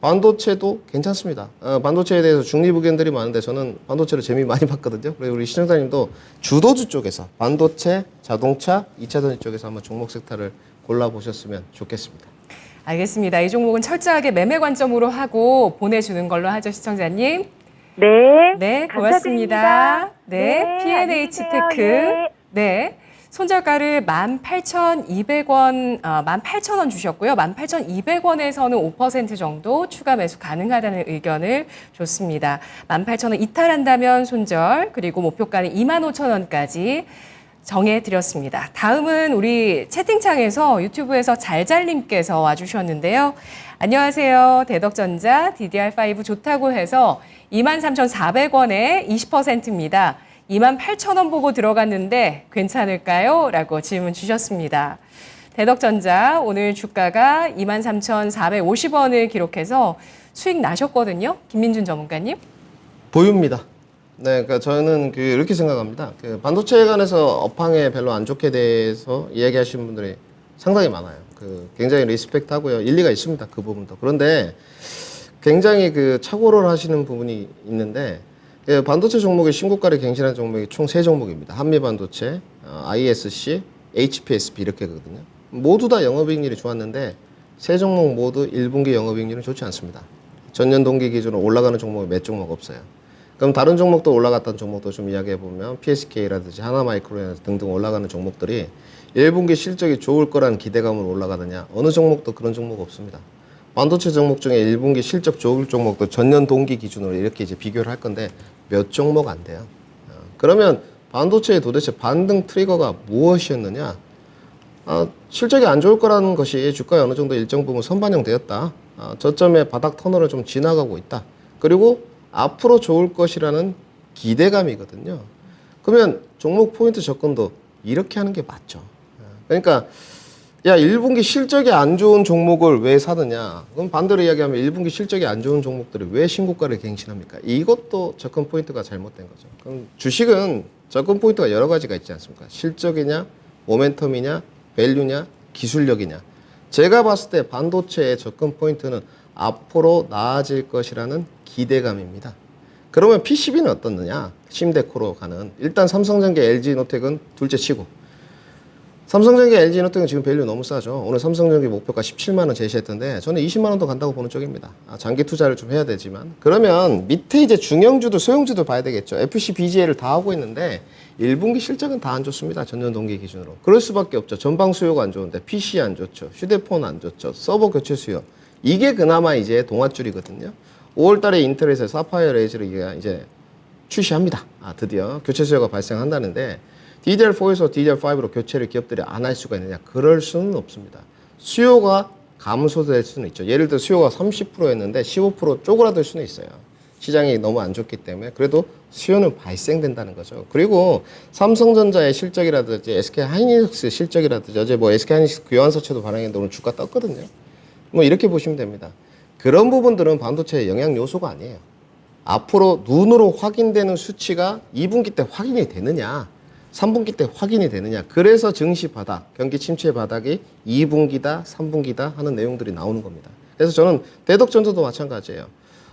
반도체도 괜찮습니다. 반도체에 대해서 중립 의견들이 많은데 저는 반도체를 재미 많이 봤거든요. 그래서 우리 시청자님도 주도주 쪽에서 반도체, 자동차, 2차 전지 쪽에서 한번 종목 섹터를 골라보셨으면 좋겠습니다. 알겠습니다. 이 종목은 철저하게 매매 관점으로 하고 보내주는 걸로 하죠, 시청자님. 네. 네, 감사드립니다. 고맙습니다. 네, 네, P&H 안녕히 테크. 계세요. 네. 손절가를 18,200원, 18,000원 주셨고요. 18,200원에서는 5% 정도 추가 매수 가능하다는 의견을 줬습니다. 18,000원 이탈한다면 손절, 그리고 목표가는 25,000원까지 정해드렸습니다. 다음은 우리 채팅창에서 유튜브에서 잘잘님께서 와주셨는데요. 안녕하세요. 대덕전자 DDR5 좋다고 해서 23,400원에 20%입니다. 28,000원 보고 들어갔는데 괜찮을까요? 라고 질문 주셨습니다. 대덕전자 오늘 주가가 23,450원을 기록해서 수익 나셨거든요. 김민준 전문가님. 보유입니다. 네, 그러니까 저는 이렇게 생각합니다. 반도체에 관해서 업황에 별로 안 좋게 대해서 이야기하시는 분들이 상당히 많아요. 굉장히 리스펙트하고요. 일리가 있습니다. 그 부분도. 그런데 굉장히 착오를 하시는 부분이 있는데 반도체 종목의 신고가를 갱신한 종목이 총 3종목입니다. 한미반도체, ISC, HPSP 이렇게거든요. 모두 다 영업이익률이 좋았는데 3종목 모두 1분기 영업이익률은 좋지 않습니다. 전년 동기 기준으로 올라가는 종목이 몇 종목 없어요. 그럼 다른 종목도 올라갔던 종목도 좀 이야기해보면 PSK라든지 하나마이크로라든지 등등 올라가는 종목들이 1분기 실적이 좋을 거라는 기대감으로 올라가느냐, 어느 종목도 그런 종목 없습니다. 반도체 종목 중에 1분기 실적 좋을 종목도 전년 동기 기준으로 이렇게 이제 비교를 할 건데 몇 종목 안 돼요. 그러면 반도체의 도대체 반등 트리거가 무엇이었느냐? 실적이 안 좋을 거라는 것이 주가에 어느 정도 일정 부분 선반영되었다. 저점의 바닥 터널을 좀 지나가고 있다. 그리고 앞으로 좋을 것이라는 기대감이거든요. 그러면 종목 포인트 접근도 이렇게 하는 게 맞죠. 그러니까 1분기 실적이 안 좋은 종목을 왜 사느냐? 그럼 반대로 이야기하면 1분기 실적이 안 좋은 종목들이 왜 신고가를 갱신합니까? 이것도 접근 포인트가 잘못된 거죠. 그럼 주식은 접근 포인트가 여러 가지가 있지 않습니까? 실적이냐, 모멘텀이냐, 밸류냐, 기술력이냐. 제가 봤을 때 반도체의 접근 포인트는 앞으로 나아질 것이라는 기대감입니다. 그러면 PCB는 어떻느냐? 심데코로 가는. 일단 삼성전기, LG노텍은 둘째 치고. 삼성전기, LG노텍은 지금 밸류 너무 싸죠. 오늘 삼성전기 목표가 17만 원 제시했던데 저는 20만 원도 간다고 보는 쪽입니다. 장기 투자를 좀 해야 되지만. 그러면 밑에 이제 중형주도 소형주도 봐야 되겠죠. FC, BGA를 다 하고 있는데 1분기 실적은 다 안 좋습니다. 전년 동기 기준으로. 그럴 수밖에 없죠. 전방 수요가 안 좋은데 PC 안 좋죠. 휴대폰 안 좋죠. 서버 교체 수요. 이게 그나마 이제 동아줄이거든요. 5월 달에 인텔에서 사파이어 레이즈를 이제 출시합니다. 드디어 교체 수요가 발생한다는데 DDR4에서 DDR5로 교체를 기업들이 안 할 수가 있느냐? 그럴 수는 없습니다. 수요가 감소될 수는 있죠. 예를 들어 수요가 30%였는데 15% 쪼그라들 수는 있어요. 시장이 너무 안 좋기 때문에. 그래도 수요는 발생된다는 거죠. 그리고 삼성전자의 실적이라든지 SK하이닉스 실적이라든지 어제 SK하이닉스 교환서체도 반영했는데 오늘 주가 떴거든요. 이렇게 보시면 됩니다. 그런 부분들은 반도체의 영향 요소가 아니에요. 앞으로 눈으로 확인되는 수치가 2분기 때 확인이 되느냐, 3분기 때 확인이 되느냐. 그래서 증시 바닥, 경기 침체 바닥이 2분기다, 3분기다 하는 내용들이 나오는 겁니다. 그래서 저는 대덕전자도 마찬가지예요.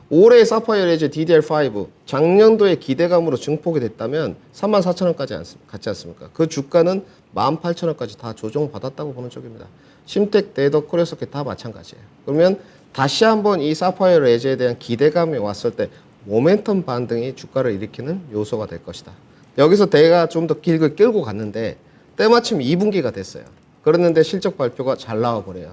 올해 사파이어 레이저 DDR5 작년도에 기대감으로 증폭이 됐다면 34,000원까지 갔지 않습니까? 그 주가는 18,000원까지 다 조정받았다고 보는 쪽입니다. 심텍, 데이더, 코리아소켓 다 마찬가지예요. 그러면 다시 한번 이 사파이어 레이저에 대한 기대감이 왔을 때 모멘텀 반등이 주가를 일으키는 요소가 될 것이다. 여기서 대가 좀 더 길게 끌고 갔는데 때마침 2분기가 됐어요. 그랬는데 실적 발표가 잘 나와버려요.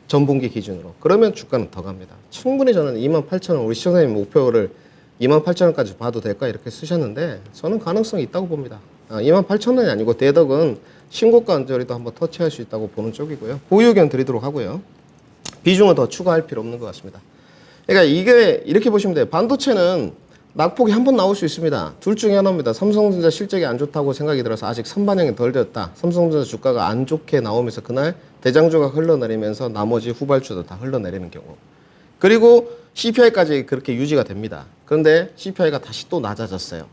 전분기 기준으로. 그러면 주가는 더 갑니다. 충분히 저는 28,000원, 우리 시청자님 목표를 28,000원까지 봐도 될까 이렇게 쓰셨는데 저는 가능성이 있다고 봅니다. 28,000원이 아니고 대덕은 신고가 언저리도 한번 터치할 수 있다고 보는 쪽이고요. 보유 의견 드리도록 하고요. 비중은 더 추가할 필요 없는 것 같습니다. 그러니까 이게 이렇게 보시면 돼요. 반도체는 낙폭이 한 번 나올 수 있습니다. 둘 중에 하나입니다. 삼성전자 실적이 안 좋다고 생각이 들어서 아직 선반영이 덜 됐다. 삼성전자 주가가 안 좋게 나오면서 그날 대장주가 흘러내리면서 나머지 후발주도 다 흘러내리는 경우. 그리고 CPI까지 그렇게 유지가 됩니다. 그런데 CPI가 다시 또 낮아졌어요.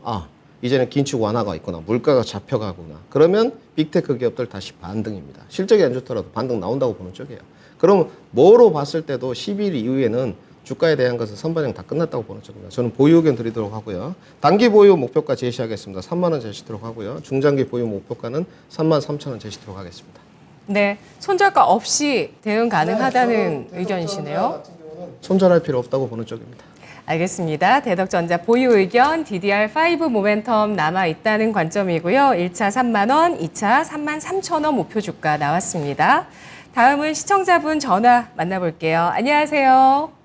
이제는 긴축 완화가 있구나. 물가가 잡혀가구나. 그러면 빅테크 기업들 다시 반등입니다. 실적이 안 좋더라도 반등 나온다고 보는 쪽이에요. 그럼 뭐로 봤을 때도 10일 이후에는 주가에 대한 것은 선반영 다 끝났다고 보는 쪽입니다. 저는 보유 의견 드리도록 하고요. 단기 보유 목표가 제시하겠습니다. 3만 원 제시도록 하고요. 중장기 보유 목표가는 3만 3천 원 제시도록 하겠습니다. 네, 손절가 없이 대응 가능하다는 의견이시네요. 손절할 필요 없다고 보는 쪽입니다. 알겠습니다. 대덕전자 보유 의견 DDR5 모멘텀 남아 있다는 관점이고요. 1차 3만 원, 2차 3만 3천 원 목표 주가 나왔습니다. 다음은 시청자분 전화 만나볼게요. 안녕하세요.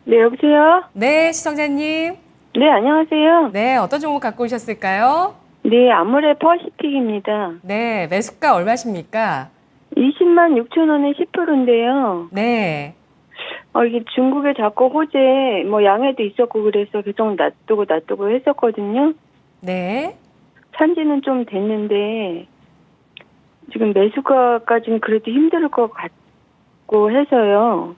네, 여보세요? 네, 시청자님. 네, 안녕하세요. 네, 어떤 종목 갖고 오셨을까요? 네, 아모레 퍼시픽입니다. 네, 매수가 얼마십니까? 20만 6천 원에 10%인데요. 네. 이게 중국에 자꾸 호재, 양해도 있었고 그래서 계속 놔두고 했었거든요. 네. 산지는 좀 됐는데, 지금 매수가까지는 그래도 힘들 것 같고 해서요.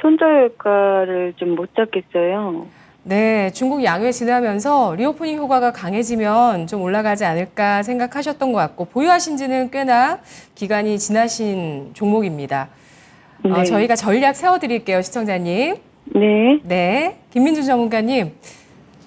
손절가를 좀 못 잡겠어요. 네, 중국 양회 지나면서 리오프닝 효과가 강해지면 좀 올라가지 않을까 생각하셨던 것 같고 보유하신 지는 꽤나 기간이 지나신 종목입니다. 네. 저희가 전략 세워드릴게요, 시청자님. 네. 네, 김민주 전문가님.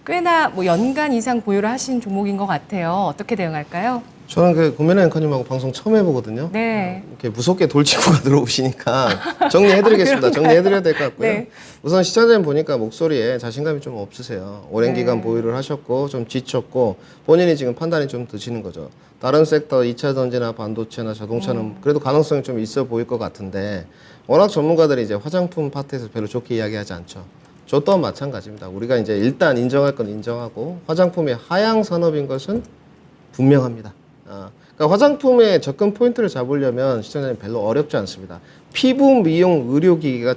꽤나 연간 이상 보유를 하신 종목인 것 같아요. 어떻게 대응할까요? 저는 그 고민의 앵커님하고 방송 처음 해보거든요. 네. 이렇게 무섭게 돌직구가 들어오시니까 정리해드리겠습니다. 정리해드려야 될 것 같고요. 네. 우선 시청자님 보니까 목소리에 자신감이 좀 없으세요. 오랜 네. 기간 보유를 하셨고 좀 지쳤고 본인이 지금 판단이 좀 드시는 거죠. 다른 섹터 2차 전지나 반도체나 자동차는 그래도 가능성이 좀 있어 보일 것 같은데 워낙 전문가들이 이제 화장품 파트에서 별로 좋게 이야기하지 않죠. 저 또한 마찬가지입니다. 우리가 이제 일단 인정할 건 인정하고 화장품의 하향 산업인 것은 분명합니다. 그러니까 화장품의 접근 포인트를 잡으려면 시청자님 별로 어렵지 않습니다. 피부 미용 의료기기가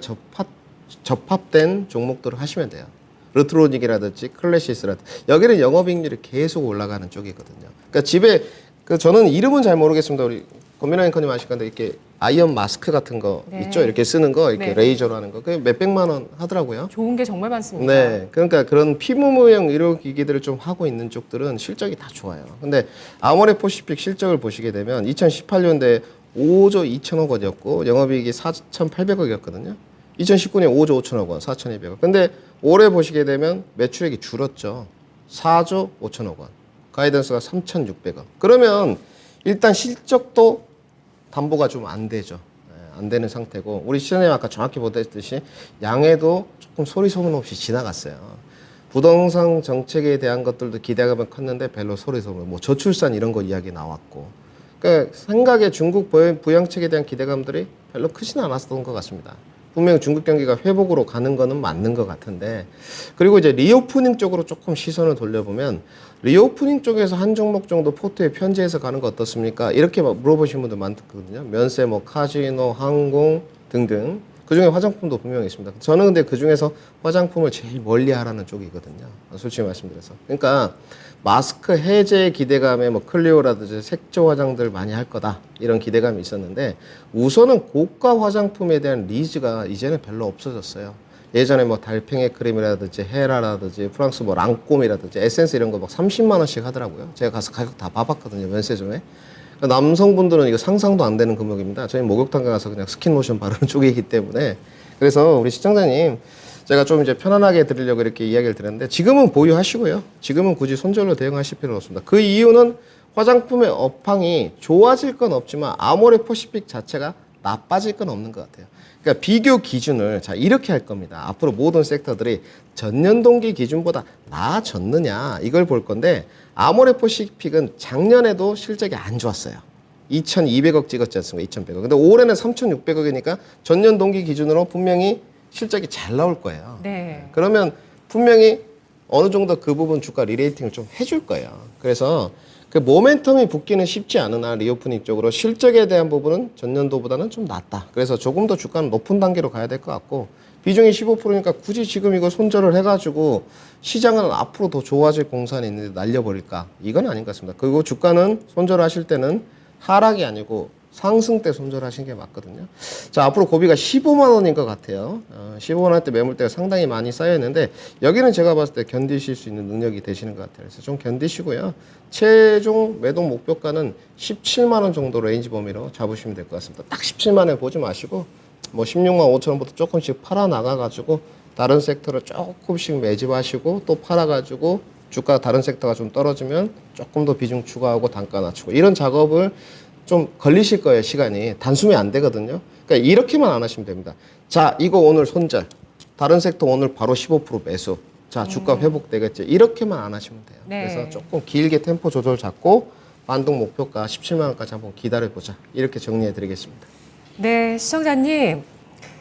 접합된 종목들을 하시면 돼요. 르트로닉이라든지 클래시스라든지 여기는 영업이익률이 계속 올라가는 쪽이거든요. 그러니까 집에 저는 이름은 잘 모르겠습니다. 우리 권민아 앵커님 아실 건데 이렇게 아이언 마스크 같은 거 네. 있죠? 이렇게 쓰는 거 이렇게 네. 레이저로 하는 거. 그게 몇백만 원 하더라고요. 좋은 게 정말 많습니다. 네, 그러니까 그런 피부 모형 의료기기들을 좀 하고 있는 쪽들은 실적이 다 좋아요. 근데 아모레 퍼시픽 실적을 보시게 되면 2018년도에 5조 2천억 원이었고 영업이익이 4,800억이었거든요. 2019년에 5조 5천억 원, 4,200억. 근데 올해 보시게 되면 매출액이 줄었죠. 4조 5천억 원. 가이던스가 3,600억. 그러면 일단 실적도 담보가 좀 안 되죠. 안 되는 상태고 우리 시장님 아까 정확히 보셨듯이 양해도 조금 소리 소문 없이 지나갔어요. 부동산 정책에 대한 것들도 기대감은 컸는데 별로 소리 소문, 저출산 이런 거 이야기 나왔고, 그러니까 생각에 중국 부양책에 대한 기대감들이 별로 크지는 않았던 것 같습니다. 분명히 중국 경기가 회복으로 가는 거는 맞는 것 같은데, 그리고 이제 리오프닝 쪽으로 조금 시선을 돌려보면 리오프닝 쪽에서 한 종목 정도 포트에 편제해서 가는 거 어떻습니까? 이렇게 물어보시는 분들 많거든요. 면세, 카지노, 항공 등등. 그중에 화장품도 분명히 있습니다. 저는 근데 그중에서 화장품을 제일 멀리 하라는 쪽이거든요. 솔직히 말씀드려서. 그러니까 마스크 해제 기대감에 클리오라든지 색조 화장들 많이 할 거다 이런 기대감이 있었는데 우선은 고가 화장품에 대한 니즈가 이제는 별로 없어졌어요. 예전에 달팽이 크림이라든지 헤라라든지 프랑스 랑꼼이라든지 에센스 이런 거 30만 원씩 하더라고요. 제가 가서 가격 다 봐봤거든요. 면세점에. 남성분들은 이거 상상도 안 되는 금액입니다. 저희 목욕탕 가서 그냥 스킨로션 바르는 쪽이기 때문에. 그래서 우리 시청자님 제가 좀 이제 편안하게 드리려고 이렇게 이야기를 드렸는데 지금은 보유하시고요. 지금은 굳이 손절로 대응하실 필요는 없습니다. 그 이유는 화장품의 업황이 좋아질 건 없지만 아모레퍼시픽 자체가 나빠질 건 없는 것 같아요. 그러니까 비교 기준을 자 이렇게 할 겁니다. 앞으로 모든 섹터들이 전년 동기 기준보다 나아졌느냐 이걸 볼 건데 아모레퍼시픽은 작년에도 실적이 안 좋았어요. 2,200억 찍었지 않습니까? 2,100억. 근데 올해는 3,600억이니까 전년 동기 기준으로 분명히 실적이 잘 나올 거예요. 네. 그러면 분명히 어느 정도 그 부분 주가 리레이팅을 좀 해줄 거예요. 그래서 그 모멘텀이 붙기는 쉽지 않으나 리오프닝 쪽으로 실적에 대한 부분은 전년도보다는 좀 낮다. 그래서 조금 더 주가는 높은 단계로 가야 될 것 같고 비중이 15%니까 굳이 지금 이거 손절을 해가지고 시장은 앞으로 더 좋아질 공산이 있는데 날려버릴까? 이건 아닌 것 같습니다. 그리고 주가는 손절하실 때는 하락이 아니고 상승 때 손절하신 게 맞거든요. 자, 앞으로 고비가 15만 원인 것 같아요. 15만 원대 매물대가 상당히 많이 쌓여 있는데 여기는 제가 봤을 때 견디실 수 있는 능력이 되시는 것 같아요. 그래서 좀 견디시고요. 최종 매도 목표가는 17만 원 정도 레인지 범위로 잡으시면 될 것 같습니다. 딱 17만 원에 보지 마시고 뭐 16만 5천 원부터 조금씩 팔아 나가가지고 다른 섹터를 조금씩 매집하시고 또 팔아가지고 주가 다른 섹터가 좀 떨어지면 조금 더 비중 추가하고 단가 낮추고 이런 작업을 좀 걸리실 거예요. 시간이 단숨에 안 되거든요. 그러니까 이렇게만 안 하시면 됩니다. 자, 이거 오늘 손절, 다른 섹터 오늘 바로 15% 매수. 자, 주가 회복되겠지. 이렇게만 안 하시면 돼요. 네. 그래서 조금 길게 템포 조절 잡고 반등 목표가 17만 원까지 한번 기다려보자. 이렇게 정리해드리겠습니다. 네, 시청자님.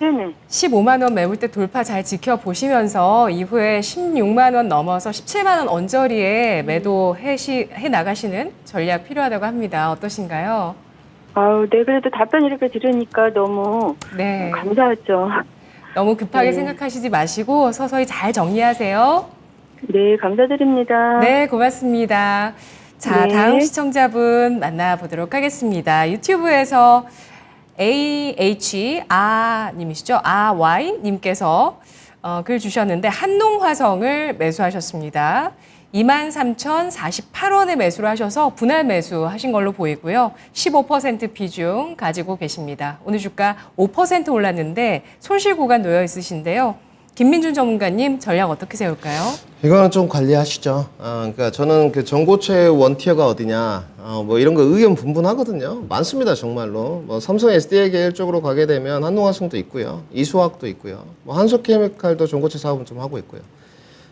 네네. 15만 원 매물대 돌파 잘 지켜보시면서 이후에 16만 원 넘어서 17만 원 언저리에 매도해 나가시는 전략 필요하다고 합니다. 어떠신가요? 아우, 네, 그래도 답변 이렇게 들으니까 너무 네. 감사하죠. 너무 급하게 네. 생각하시지 마시고 서서히 잘 정리하세요. 네, 감사드립니다. 네, 고맙습니다. 자, 네. 다음 시청자분 만나보도록 하겠습니다. 유튜브에서 AHR님이시죠? RY님께서 글 주셨는데 한농화성을 매수하셨습니다. 23,048원에 매수를 하셔서 분할 매수하신 걸로 보이고요. 15% 비중 가지고 계십니다. 오늘 주가 5% 올랐는데 손실 구간 놓여 있으신데요. 김민준 전문가님 전략 어떻게 세울까요? 이거는 좀 관리하시죠. 그러니까 저는 그 전고체 원티어가 어디냐, 뭐 이런 거 의견 분분하거든요. 많습니다, 정말로. 뭐 삼성 SDI 계열 쪽으로 가게 되면 한농화성도 있고요, 이수화학도 있고요, 뭐 한석케미칼도 전고체 사업은 좀 하고 있고요.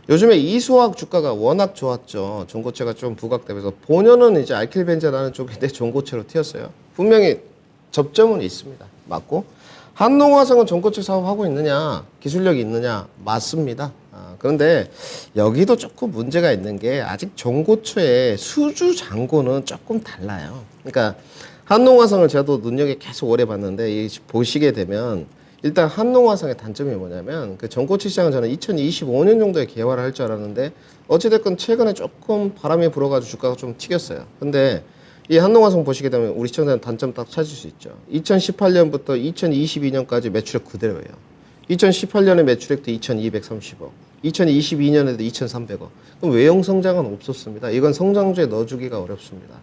요즘에 이수화학 주가가 워낙 좋았죠. 전고체가 좀 부각되면서 본연은 이제 알킬벤제라는 쪽인데 전고체로 튀었어요. 분명히 접점은 있습니다. 맞고. 한농화성은 전고체 사업하고 있느냐, 기술력이 있느냐, 맞습니다. 그런데 여기도 조금 문제가 있는 게 아직 전고체의 수주 잔고는 조금 달라요. 그러니까 한농화성을 저도 눈여겨 계속 오래 봤는데 보시게 되면 일단 한농화성의 단점이 뭐냐면 그 전고체 시장은 저는 2025년 정도에 개화를 할 줄 알았는데 어찌됐건 최근에 조금 바람이 불어가지고 주가가 좀 튀겼어요. 근데 이 한농화성 보시게 되면 우리 시청자는 단점 딱 찾을 수 있죠. 2018년부터 2022년까지 매출액 그대로예요. 2018년에 매출액도 2,230억, 2022년에도 2,300억. 그럼 외형 성장은 없었습니다. 이건 성장주에 넣어주기가 어렵습니다.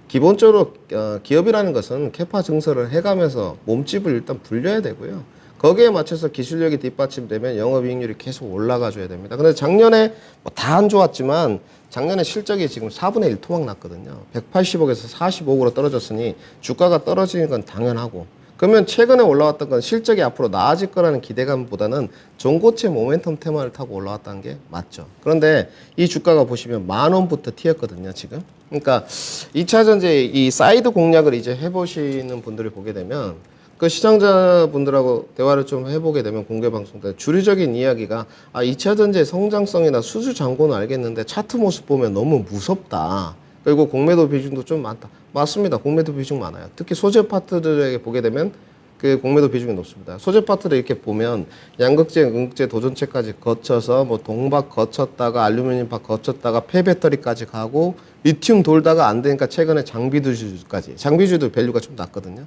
기본적으로 기업이라는 것은 캐파 증설을 해가면서 몸집을 일단 불려야 되고요. 거기에 맞춰서 기술력이 뒷받침되면 영업이익률이 계속 올라가줘야 됩니다. 근데 작년에 뭐 다 안 좋았지만 작년에 실적이 지금 4분의 1 토막 났거든요. 180억에서 45억으로 떨어졌으니 주가가 떨어지는 건 당연하고, 그러면 최근에 올라왔던 건 실적이 앞으로 나아질 거라는 기대감보다는 전고체 모멘텀 테마를 타고 올라왔다는 게 맞죠. 그런데 이 주가가 보시면 10,000원부터 튀었거든요, 지금. 그러니까 2차 전지 이 사이드 공략을 이제 해보시는 분들을 보게 되면 그 시청자분들하고 대화를 좀 해보게 되면 공개 방송 때 주류적인 이야기가 2차 전지의 성장성이나 수주 잔고는 알겠는데 차트 모습 보면 너무 무섭다. 그리고 공매도 비중도 좀 많다. 맞습니다. 공매도 비중 많아요. 특히 소재 파트들에게 보게 되면 그 공매도 비중이 높습니다. 소재 파트를 이렇게 보면 양극재, 음극재, 도전체까지 거쳐서 뭐 동박 거쳤다가 알루미늄박 거쳤다가 폐배터리까지 가고 리튬 돌다가 안 되니까 최근에 장비주까지. 장비주도 밸류가 좀 낮거든요.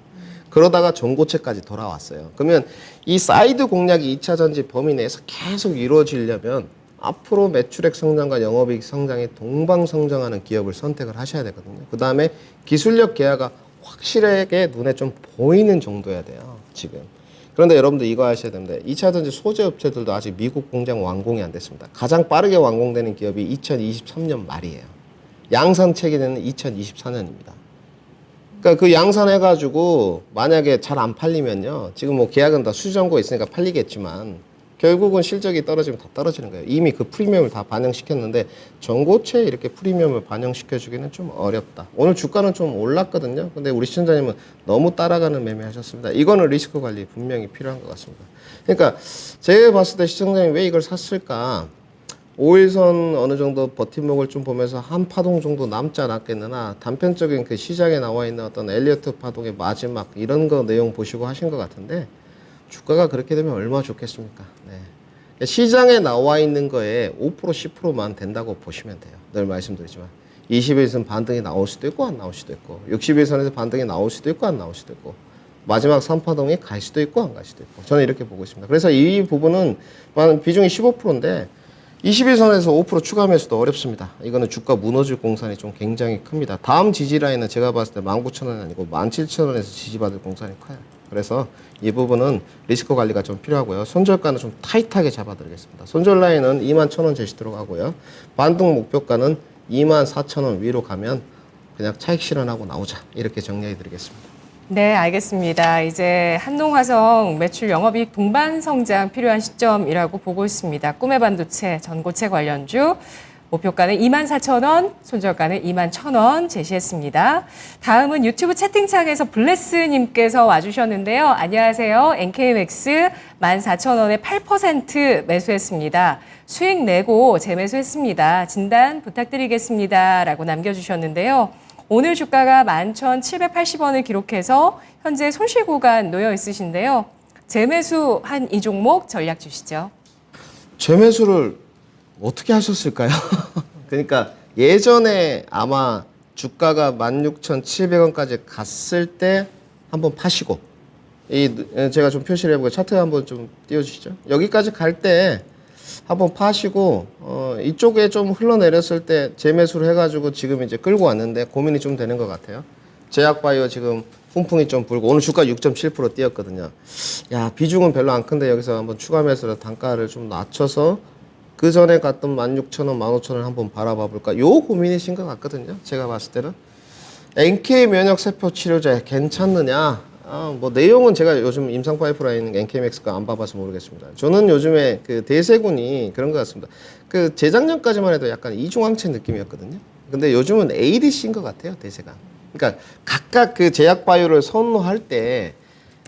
그러다가 전고체까지 돌아왔어요. 그러면 이 사이드 공략이 2차 전지 범위 내에서 계속 이루어지려면 앞으로 매출액 성장과 영업이익 성장이 동방성장하는 기업을 선택을 하셔야 되거든요. 그 다음에 기술력 계약가 확실하게 눈에 좀 보이는 정도여야 돼요, 지금. 그런데 여러분들 이거 아셔야 됩니다. 2차전지 소재 업체들도 아직 미국 공장 완공이 안 됐습니다. 가장 빠르게 완공되는 기업이 2023년 말이에요. 양산 체계는 2024년입니다. 그러니까 그 양산해가지고 만약에 잘 안 팔리면요. 지금 뭐 계약은 다 수주정고 있으니까 팔리겠지만 결국은 실적이 떨어지면 다 떨어지는 거예요. 이미 그 프리미엄을 다 반영시켰는데 전고체에 이렇게 프리미엄을 반영시켜주기는 좀 어렵다. 오늘 주가는 좀 올랐거든요. 근데 우리 시청자님은 너무 따라가는 매매하셨습니다. 이거는 리스크 관리 분명히 필요한 것 같습니다. 그러니까 제가 봤을 때 시청자님이 왜 이걸 샀을까? 5일선 어느 정도 버팀목을 좀 보면서 한 파동 정도 남지 않았겠느나 단편적인 그 시장에 나와 있는 어떤 엘리어트 파동의 마지막 이런 거 내용 보시고 하신 것 같은데 주가가 그렇게 되면 얼마나 좋겠습니까? 네. 시장에 나와 있는 거에 5% 10%만 된다고 보시면 돼요. 늘 말씀드리지만 21선 반등이 나올 수도 있고 안 나올 수도 있고 61선에서 반등이 나올 수도 있고 안 나올 수도 있고 마지막 3파동이 갈 수도 있고 안 갈 수도 있고 저는 이렇게 보고 있습니다. 그래서 이 부분은 비중이 15%인데 21선에서 5% 추가 매수도 어렵습니다. 이거는 주가 무너질 공산이 좀 굉장히 큽니다. 다음 지지 라인은 제가 봤을 때 19,000원이 아니고 17,000원에서 지지받을 공산이 커요. 그래서 이 부분은 리스크 관리가 좀 필요하고요. 손절가는 좀 타이트하게 잡아드리겠습니다. 손절 라인은 21,000원 제시도록 하고요. 반등 목표가는 24,000원 위로 가면 그냥 차익 실현하고 나오자. 이렇게 정리해드리겠습니다. 네, 알겠습니다. 이제 한농화성 매출 영업이익 동반 성장 필요한 시점이라고 보고 있습니다. 꿈의 반도체, 전고체 관련주 목표가는 24,000원, 손절가는 21,000원 제시했습니다. 다음은 유튜브 채팅창에서 블레스님께서 와주셨는데요. 안녕하세요. NKMX 14,000원에 8% 매수했습니다. 수익 내고 재매수했습니다. 진단 부탁드리겠습니다. 라고 남겨주셨는데요. 오늘 주가가 11,780원을 기록해서 현재 손실 구간 놓여 있으신데요. 재매수한 이 종목 전략 주시죠. 재매수를 어떻게 하셨을까요? 그러니까 예전에 아마 주가가 16,700원까지 갔을 때 한번 파시고 제가 좀 표시를 해보고 차트 한번 좀 띄워주시죠. 여기까지 갈 때 한번 파시고 이쪽에 좀 흘러내렸을 때 재매수를 해가지고 지금 이제 끌고 왔는데 고민이 좀 되는 것 같아요. 제약바이오 지금 훈풍이 좀 불고 오늘 주가 6.7% 뛰었거든요. 야 비중은 별로 안 큰데 여기서 한번 추가 매수로 단가를 좀 낮춰서 그 전에 갔던 16,000원, 15,000원 한번 바라봐 볼까? 요 고민이신 것 같거든요. 제가 봤을 때는 NK 면역 세포 치료제 괜찮느냐? 뭐 내용은 제가 요즘 임상 파이프라인 NKMX가 안 봐봐서 모르겠습니다. 저는 요즘에 그 대세군이 그런 것 같습니다. 그 재작년까지만 해도 약간 이중항체 느낌이었거든요. 근데 요즘은 ADC인 것 같아요, 대세가. 그러니까 각각 그 제약 바이오를 선호할 때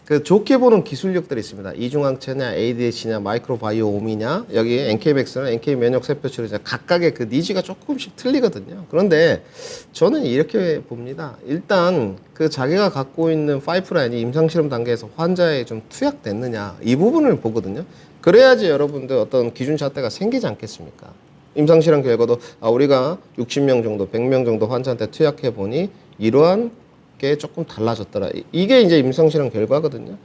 그 좋게 보는 기술력들이 있습니다. 이중항체냐, ADC냐, 마이크로바이오옴이냐, 여기 NKMX는 NK 면역 세포 치료제 각각의 그 니즈가 조금씩 틀리거든요. 그런데 저는 이렇게 봅니다. 일단 그 자기가 갖고 있는 파이프라인이 임상실험 단계에서 환자에 좀 투약됐느냐 이 부분을 보거든요. 그래야지 여러분들 어떤 기준 잣대가 생기지 않겠습니까? 임상실험 결과도 우리가 60명 정도, 100명 정도 환자한테 투약해 보니 이러한 게 조금 달라졌더라. 이게 이제 임상실험 결과거든요.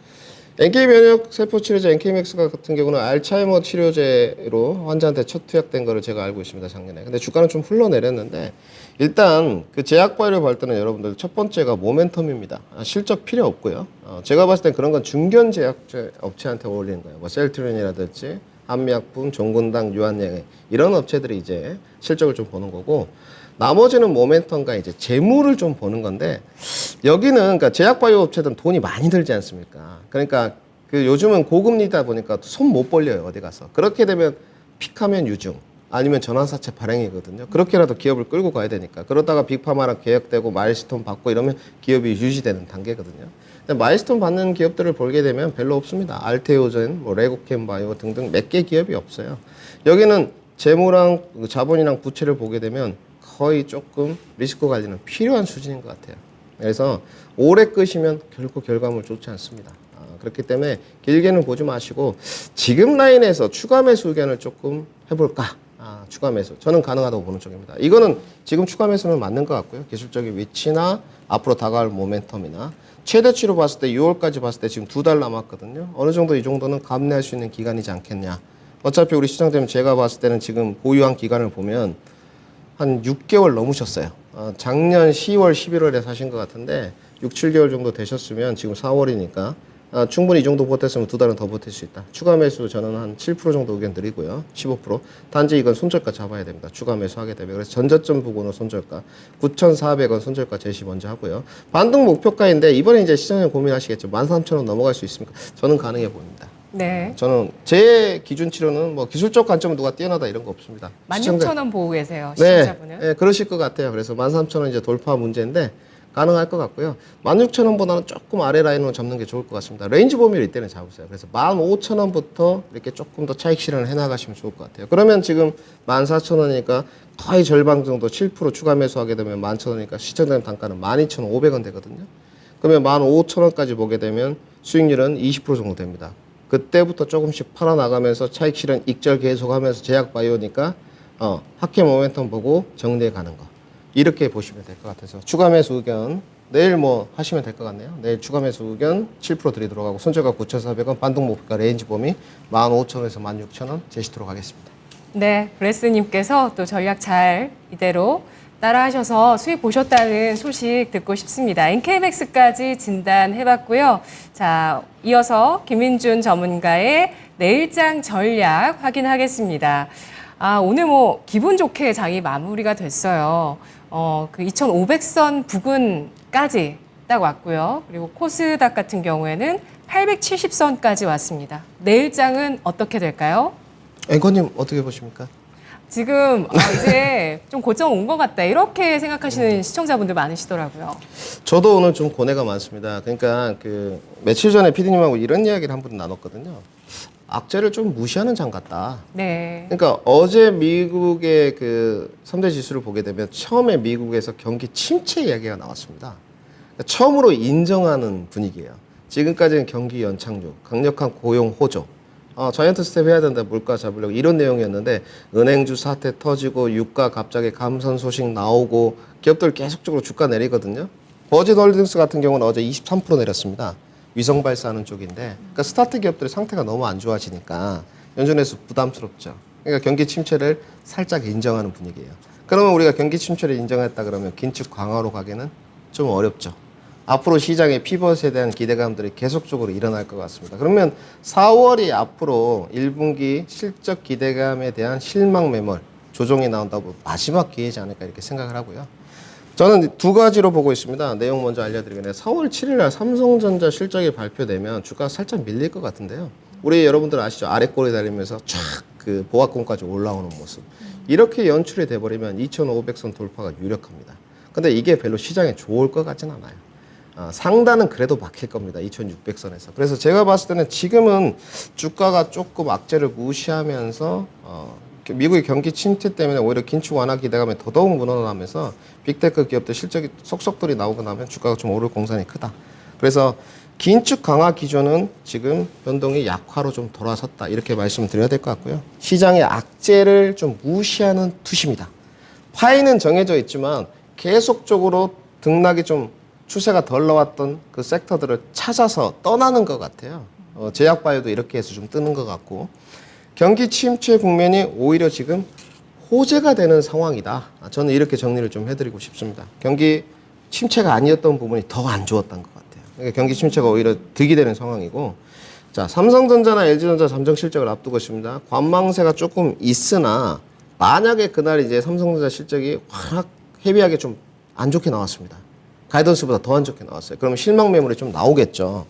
NK 면역 세포 치료제 NKMX 같은 경우는 알츠하이머 치료제로 환자한테 첫 투약된 거를 제가 알고 있습니다, 작년에. 근데 주가는 좀 흘러내렸는데 일단 그 제약 바이오 볼 때는 여러분들 첫 번째가 모멘텀입니다. 실적 필요 없고요. 제가 봤을 땐 그런 건 중견 제약제 업체한테 어울리는 거예요. 뭐 셀트린이라든지 한미약품, 종근당, 유한양해 이런 업체들이 이제 실적을 좀 보는 거고 나머지는 모멘텀과 이제 재물을 좀 보는 건데 여기는 그러니까 제약 바이오 업체들은 돈이 많이 들지 않습니까? 그러니까 그 요즘은 고금리다 보니까 손 못 벌려요, 어디 가서. 그렇게 되면 픽하면 유중 아니면 전환사채 발행이거든요. 그렇게라도 기업을 끌고 가야 되니까. 그러다가 빅파마랑 계약되고 마일스톤 받고 이러면 기업이 유지되는 단계거든요. 근데 마일스톤 받는 기업들을 보게 되면 별로 없습니다. 알테오젠, 뭐 레고캠 바이오 등등 몇 개 기업이 없어요. 여기는 재무랑 자본이랑 부채를 보게 되면 거의 조금 리스크 관리는 필요한 수준인 것 같아요. 그래서 오래 끄시면 결코 결과물 좋지 않습니다. 그렇기 때문에 길게는 보지 마시고 지금 라인에서 추가 매수 의견을 조금 해볼까? 추가 매수. 저는 가능하다고 보는 쪽입니다. 이거는 지금 추가 매수는 맞는 것 같고요. 기술적인 위치나 앞으로 다가올 모멘텀이나 최대치로 봤을 때 6월까지 봤을 때 지금 2달 남았거든요. 어느 정도 이 정도는 감내할 수 있는 기간이지 않겠냐. 어차피 우리 시장님은 제가 봤을 때는 지금 보유한 기간을 보면 한 6개월 넘으셨어요. 작년 10월, 11월에 사신 것 같은데 6, 7개월 정도 되셨으면 지금 4월이니까 충분히 이 정도 버텼으면 두 달은 더 버틸 수 있다. 추가 매수 저는 한 7% 정도 의견 드리고요. 15%. 단지 이건 손절가 잡아야 됩니다. 추가 매수 하게 되면. 그래서 전저점 부분은 손절가 9,400원 손절가 제시 먼저 하고요. 반등 목표가인데 이번에 이제 시장에 고민하시겠죠. 13,000원 넘어갈 수 있습니까? 저는 가능해 보입니다. 네. 저는 제 기준치로는 뭐 기술적 관점은 누가 뛰어나다 이런 거 없습니다. 16,000원 보고 계세요. 네, 시청자분은. 네, 그러실 것 같아요. 그래서 13,000원 이제 돌파 문제인데 가능할 것 같고요. 16,000원보다는 조금 아래 라인으로 잡는 게 좋을 것 같습니다. 레인지 범위를 이때는 잡으세요. 그래서 15,000원부터 이렇게 조금 더 차익 실현을 해나가시면 좋을 것 같아요. 그러면 지금 14,000원이니까 거의 절반 정도 7% 추가 매수하게 되면 11,000원이니까 시청자님 단가는 12,500원 되거든요. 그러면 15,000원까지 보게 되면 수익률은 20% 정도 됩니다. 그때부터 조금씩 팔아나가면서 차익 실현 익절 계속하면서 제약 바이오니까 학회 모멘텀 보고 정리해 가는 거. 이렇게 보시면 될 것 같아서 추가 매수 의견 내일 뭐 하시면 될 것 같네요. 내일 추가 매수 의견 7% 드리도록 하고 손절가 9,400원, 반등 목표가 레인지 범위 15,000원에서 16,000원 제시도록 하겠습니다. 네, 브레스님께서 또 전략 잘 이대로 따라하셔서 수익 보셨다는 소식 듣고 싶습니다. NK맥스까지 진단해봤고요. 자, 이어서 김민준 전문가의 내일장 전략 확인하겠습니다. 오늘 뭐 기분 좋게 장이 마무리가 됐어요. 그 2,500선 부근까지 딱 왔고요. 그리고 코스닥 같은 경우에는 870선까지 왔습니다. 내일장은 어떻게 될까요? 앵커님 어떻게 보십니까? 지금 이제 좀 고점 온 것 같다 이렇게 생각하시는 시청자분들 많으시더라고요. 저도 오늘 좀 고뇌가 많습니다. 그러니까 그 며칠 전에 PD님하고 이런 이야기를 한 번 나눴거든요. 악재를 좀 무시하는 장 같다. 네. 그러니까 어제 미국의 그 3대 지수를 보게 되면 처음에 미국에서 경기 침체 이야기가 나왔습니다. 그러니까 처음으로 인정하는 분위기예요. 지금까지는 경기 연착륙, 강력한 고용 호조, 자이언트 스텝 해야 된다, 물가 잡으려고 이런 내용이었는데 은행주 사태 터지고 유가 갑자기 감산 소식 나오고 기업들 계속적으로 주가 내리거든요. 버진 홀딩스 같은 경우는 어제 23% 내렸습니다. 위성 발사하는 쪽인데, 그러니까 스타트 기업들의 상태가 너무 안 좋아지니까 연준에서 부담스럽죠. 그러니까 경기 침체를 살짝 인정하는 분위기예요. 그러면 우리가 경기 침체를 인정했다 그러면 긴축 강화로 가기는 좀 어렵죠. 앞으로 시장의 피벗에 대한 기대감들이 계속적으로 일어날 것 같습니다. 그러면 4월이 앞으로 1분기 실적 기대감에 대한 실망 매몰 조정이 나온다고 마지막 기회지 않을까 이렇게 생각을 하고요. 저는 두 가지로 보고 있습니다. 내용 먼저 알려드리겠네요. 4월 7일 날 삼성전자 실적이 발표되면 주가가 살짝 밀릴 것 같은데요. 우리 여러분들 아시죠? 아래 꼬리 달리면서 쫙 그 보합권까지 올라오는 모습. 이렇게 연출이 돼버리면 2,500선 돌파가 유력합니다. 근데 이게 별로 시장에 좋을 것 같진 않아요. 상단은 그래도 막힐 겁니다. 2,600선에서. 그래서 제가 봤을 때는 지금은 주가가 조금 악재를 무시하면서 미국의 경기 침체 때문에 오히려 긴축 완화 기대감이 더더욱 무너나면서 빅테크 기업들 실적이 속속들이 나오고 나면 주가가 좀 오를 공산이 크다. 그래서 긴축 강화 기조는 지금 변동이 약화로 좀 돌아섰다. 이렇게 말씀드려야 될 것 같고요. 시장의 악재를 좀 무시하는 투시입니다. 파이는 정해져 있지만 계속적으로 등락이 좀 추세가 덜 나왔던 그 섹터들을 찾아서 떠나는 것 같아요. 제약바이오도 이렇게 해서 좀 뜨는 것 같고 경기 침체 국면이 오히려 지금 호재가 되는 상황이다. 저는 이렇게 정리를 좀 해드리고 싶습니다. 경기 침체가 아니었던 부분이 더 안 좋았던 것 같아요. 그러니까 경기 침체가 오히려 득이 되는 상황이고 자, 삼성전자나 LG전자 잠정 실적을 앞두고 있습니다. 관망세가 조금 있으나 만약에 그날 이제 삼성전자 실적이 확 헤비하게 좀 안 좋게 나왔습니다. 가이던스보다 더 안 좋게 나왔어요. 그러면 실망 매물이 좀 나오겠죠.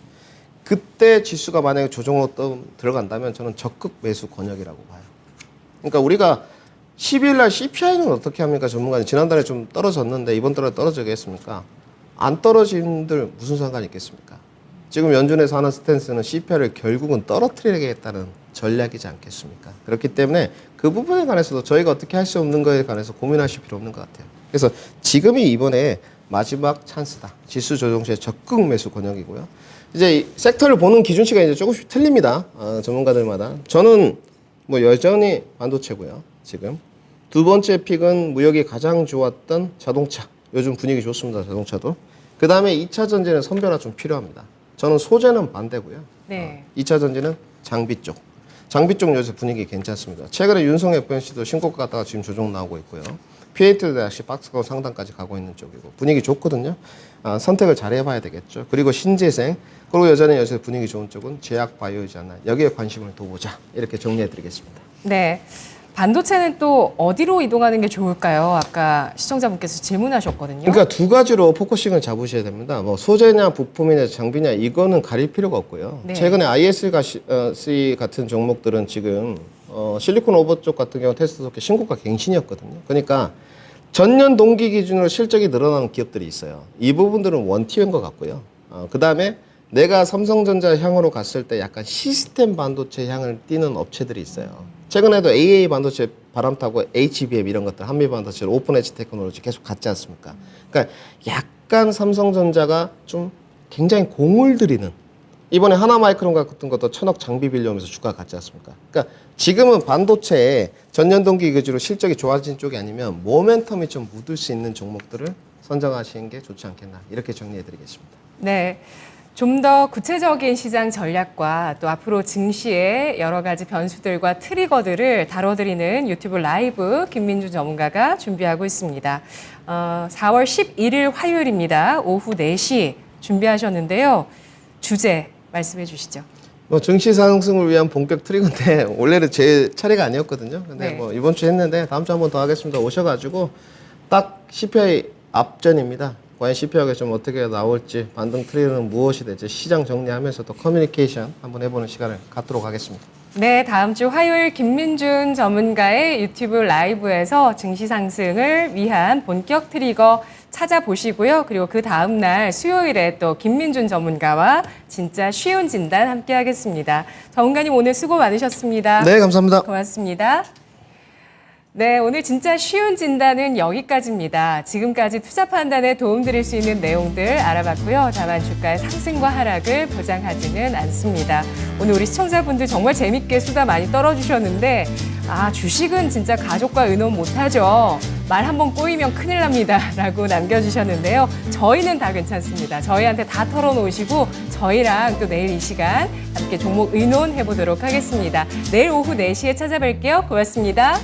그때 지수가 만약에 조정으로 들어간다면 저는 적극 매수 권역이라고 봐요. 그러니까 우리가 12일 날 CPI는 어떻게 합니까? 전문가님. 지난달에 좀 떨어졌는데 이번 달에 떨어지겠습니까? 안 떨어진들 무슨 상관이 있겠습니까? 지금 연준에서 하는 스탠스는 CPI를 결국은 떨어뜨리겠다는 전략이지 않겠습니까? 그렇기 때문에 그 부분에 관해서도 저희가 어떻게 할 수 없는 거에 관해서 고민하실 필요 없는 것 같아요. 그래서 지금이 이번에 마지막 찬스다. 지수 조정 시에 적극 매수 권역이고요. 이제 이 섹터를 보는 기준치가 이제 조금씩 틀립니다. 전문가들마다. 저는 뭐 여전히 반도체고요. 지금 두 번째 픽은 무역이 가장 좋았던 자동차. 요즘 분위기 좋습니다. 자동차도. 그 다음에 2차 전지는 선별화 좀 필요합니다. 저는 소재는 반대고요. 네. 2차 전지는 장비 쪽. 장비 쪽 요새 분위기 괜찮습니다. 최근에 윤성 FNC도 신고가 갔다가 지금 조정 나오고 있고요. P8도 역시 박스권 상단까지 가고 있는 쪽이고 분위기 좋거든요. 선택을 잘 해봐야 되겠죠. 그리고 신재생, 그리고 여전히 요새 분위기 좋은 쪽은 제약 바이오이지 않나. 여기에 관심을 둬보자. 이렇게 정리해드리겠습니다. 네. 반도체는 또 어디로 이동하는 게 좋을까요? 아까 시청자분께서 질문하셨거든요. 그러니까 두 가지로 포커싱을 잡으셔야 됩니다. 뭐 소재냐 부품이냐 장비냐 이거는 가릴 필요가 없고요. 네. 최근에 ISC 같은 종목들은 지금 실리콘 오버 쪽 같은 경우 테스트 속에 신고가 갱신이었거든요. 그러니까 전년 동기 기준으로 실적이 늘어나는 기업들이 있어요. 이 부분들은 원티어인 것 같고요. 그 다음에 내가 삼성전자 향으로 갔을 때 약간 시스템 반도체 향을 띠는 업체들이 있어요. 최근에도 AA 반도체 바람 타고 HBM 이런 것들, 한미 반도체, 오픈 엣지 테크놀로지 계속 갔지 않습니까? 그러니까 약간 삼성전자가 좀 굉장히 공을 들이는, 이번에 하나마이크론 같은 것도 1,000억 장비 빌려오면서 주가가 갔지 않습니까? 그러니까 지금은 반도체에 전년 동기 기준으로 실적이 좋아진 쪽이 아니면 모멘텀이 좀 묻을 수 있는 종목들을 선정하시는 게 좋지 않겠나, 이렇게 정리해드리겠습니다. 네. 좀 더 구체적인 시장 전략과 또 앞으로 증시의 여러 가지 변수들과 트리거들을 다뤄드리는 유튜브 라이브 김민주 전문가가 준비하고 있습니다. 4월 11일 화요일입니다. 오후 4시 준비하셨는데요. 주제 말씀해 주시죠. 뭐 증시 상승을 위한 본격 트리거인데 원래는 제 차례가 아니었거든요. 근데 네. 뭐 이번 주 했는데 다음 주 한 번 더 하겠습니다. 오셔가지고 딱 CPI 앞전입니다. 과연 CPI가 좀 어떻게 나올지, 반등 트리거는 무엇이 될지 시장 정리하면서 또 커뮤니케이션 한번 해보는 시간을 갖도록 하겠습니다. 네, 다음 주 화요일 김민준 전문가의 유튜브 라이브에서 증시 상승을 위한 본격 트리거 찾아보시고요. 그리고 그 다음 날 수요일에 또 김민준 전문가와 진짜 쉬운 진단 함께 하겠습니다. 전문가님 오늘 수고 많으셨습니다. 네, 감사합니다. 고맙습니다. 네, 오늘 진짜 쉬운 진단은 여기까지입니다. 지금까지 투자 판단에 도움드릴 수 있는 내용들 알아봤고요. 다만 주가의 상승과 하락을 보장하지는 않습니다. 오늘 우리 시청자분들 정말 재밌게 수다 많이 떨어주셨는데 주식은 진짜 가족과 의논 못하죠. 말 한번 꼬이면 큰일 납니다. 라고 남겨주셨는데요. 저희는 다 괜찮습니다. 저희한테 다 털어놓으시고 저희랑 또 내일 이 시간 함께 종목 의논해보도록 하겠습니다. 내일 오후 4시에 찾아뵐게요. 고맙습니다.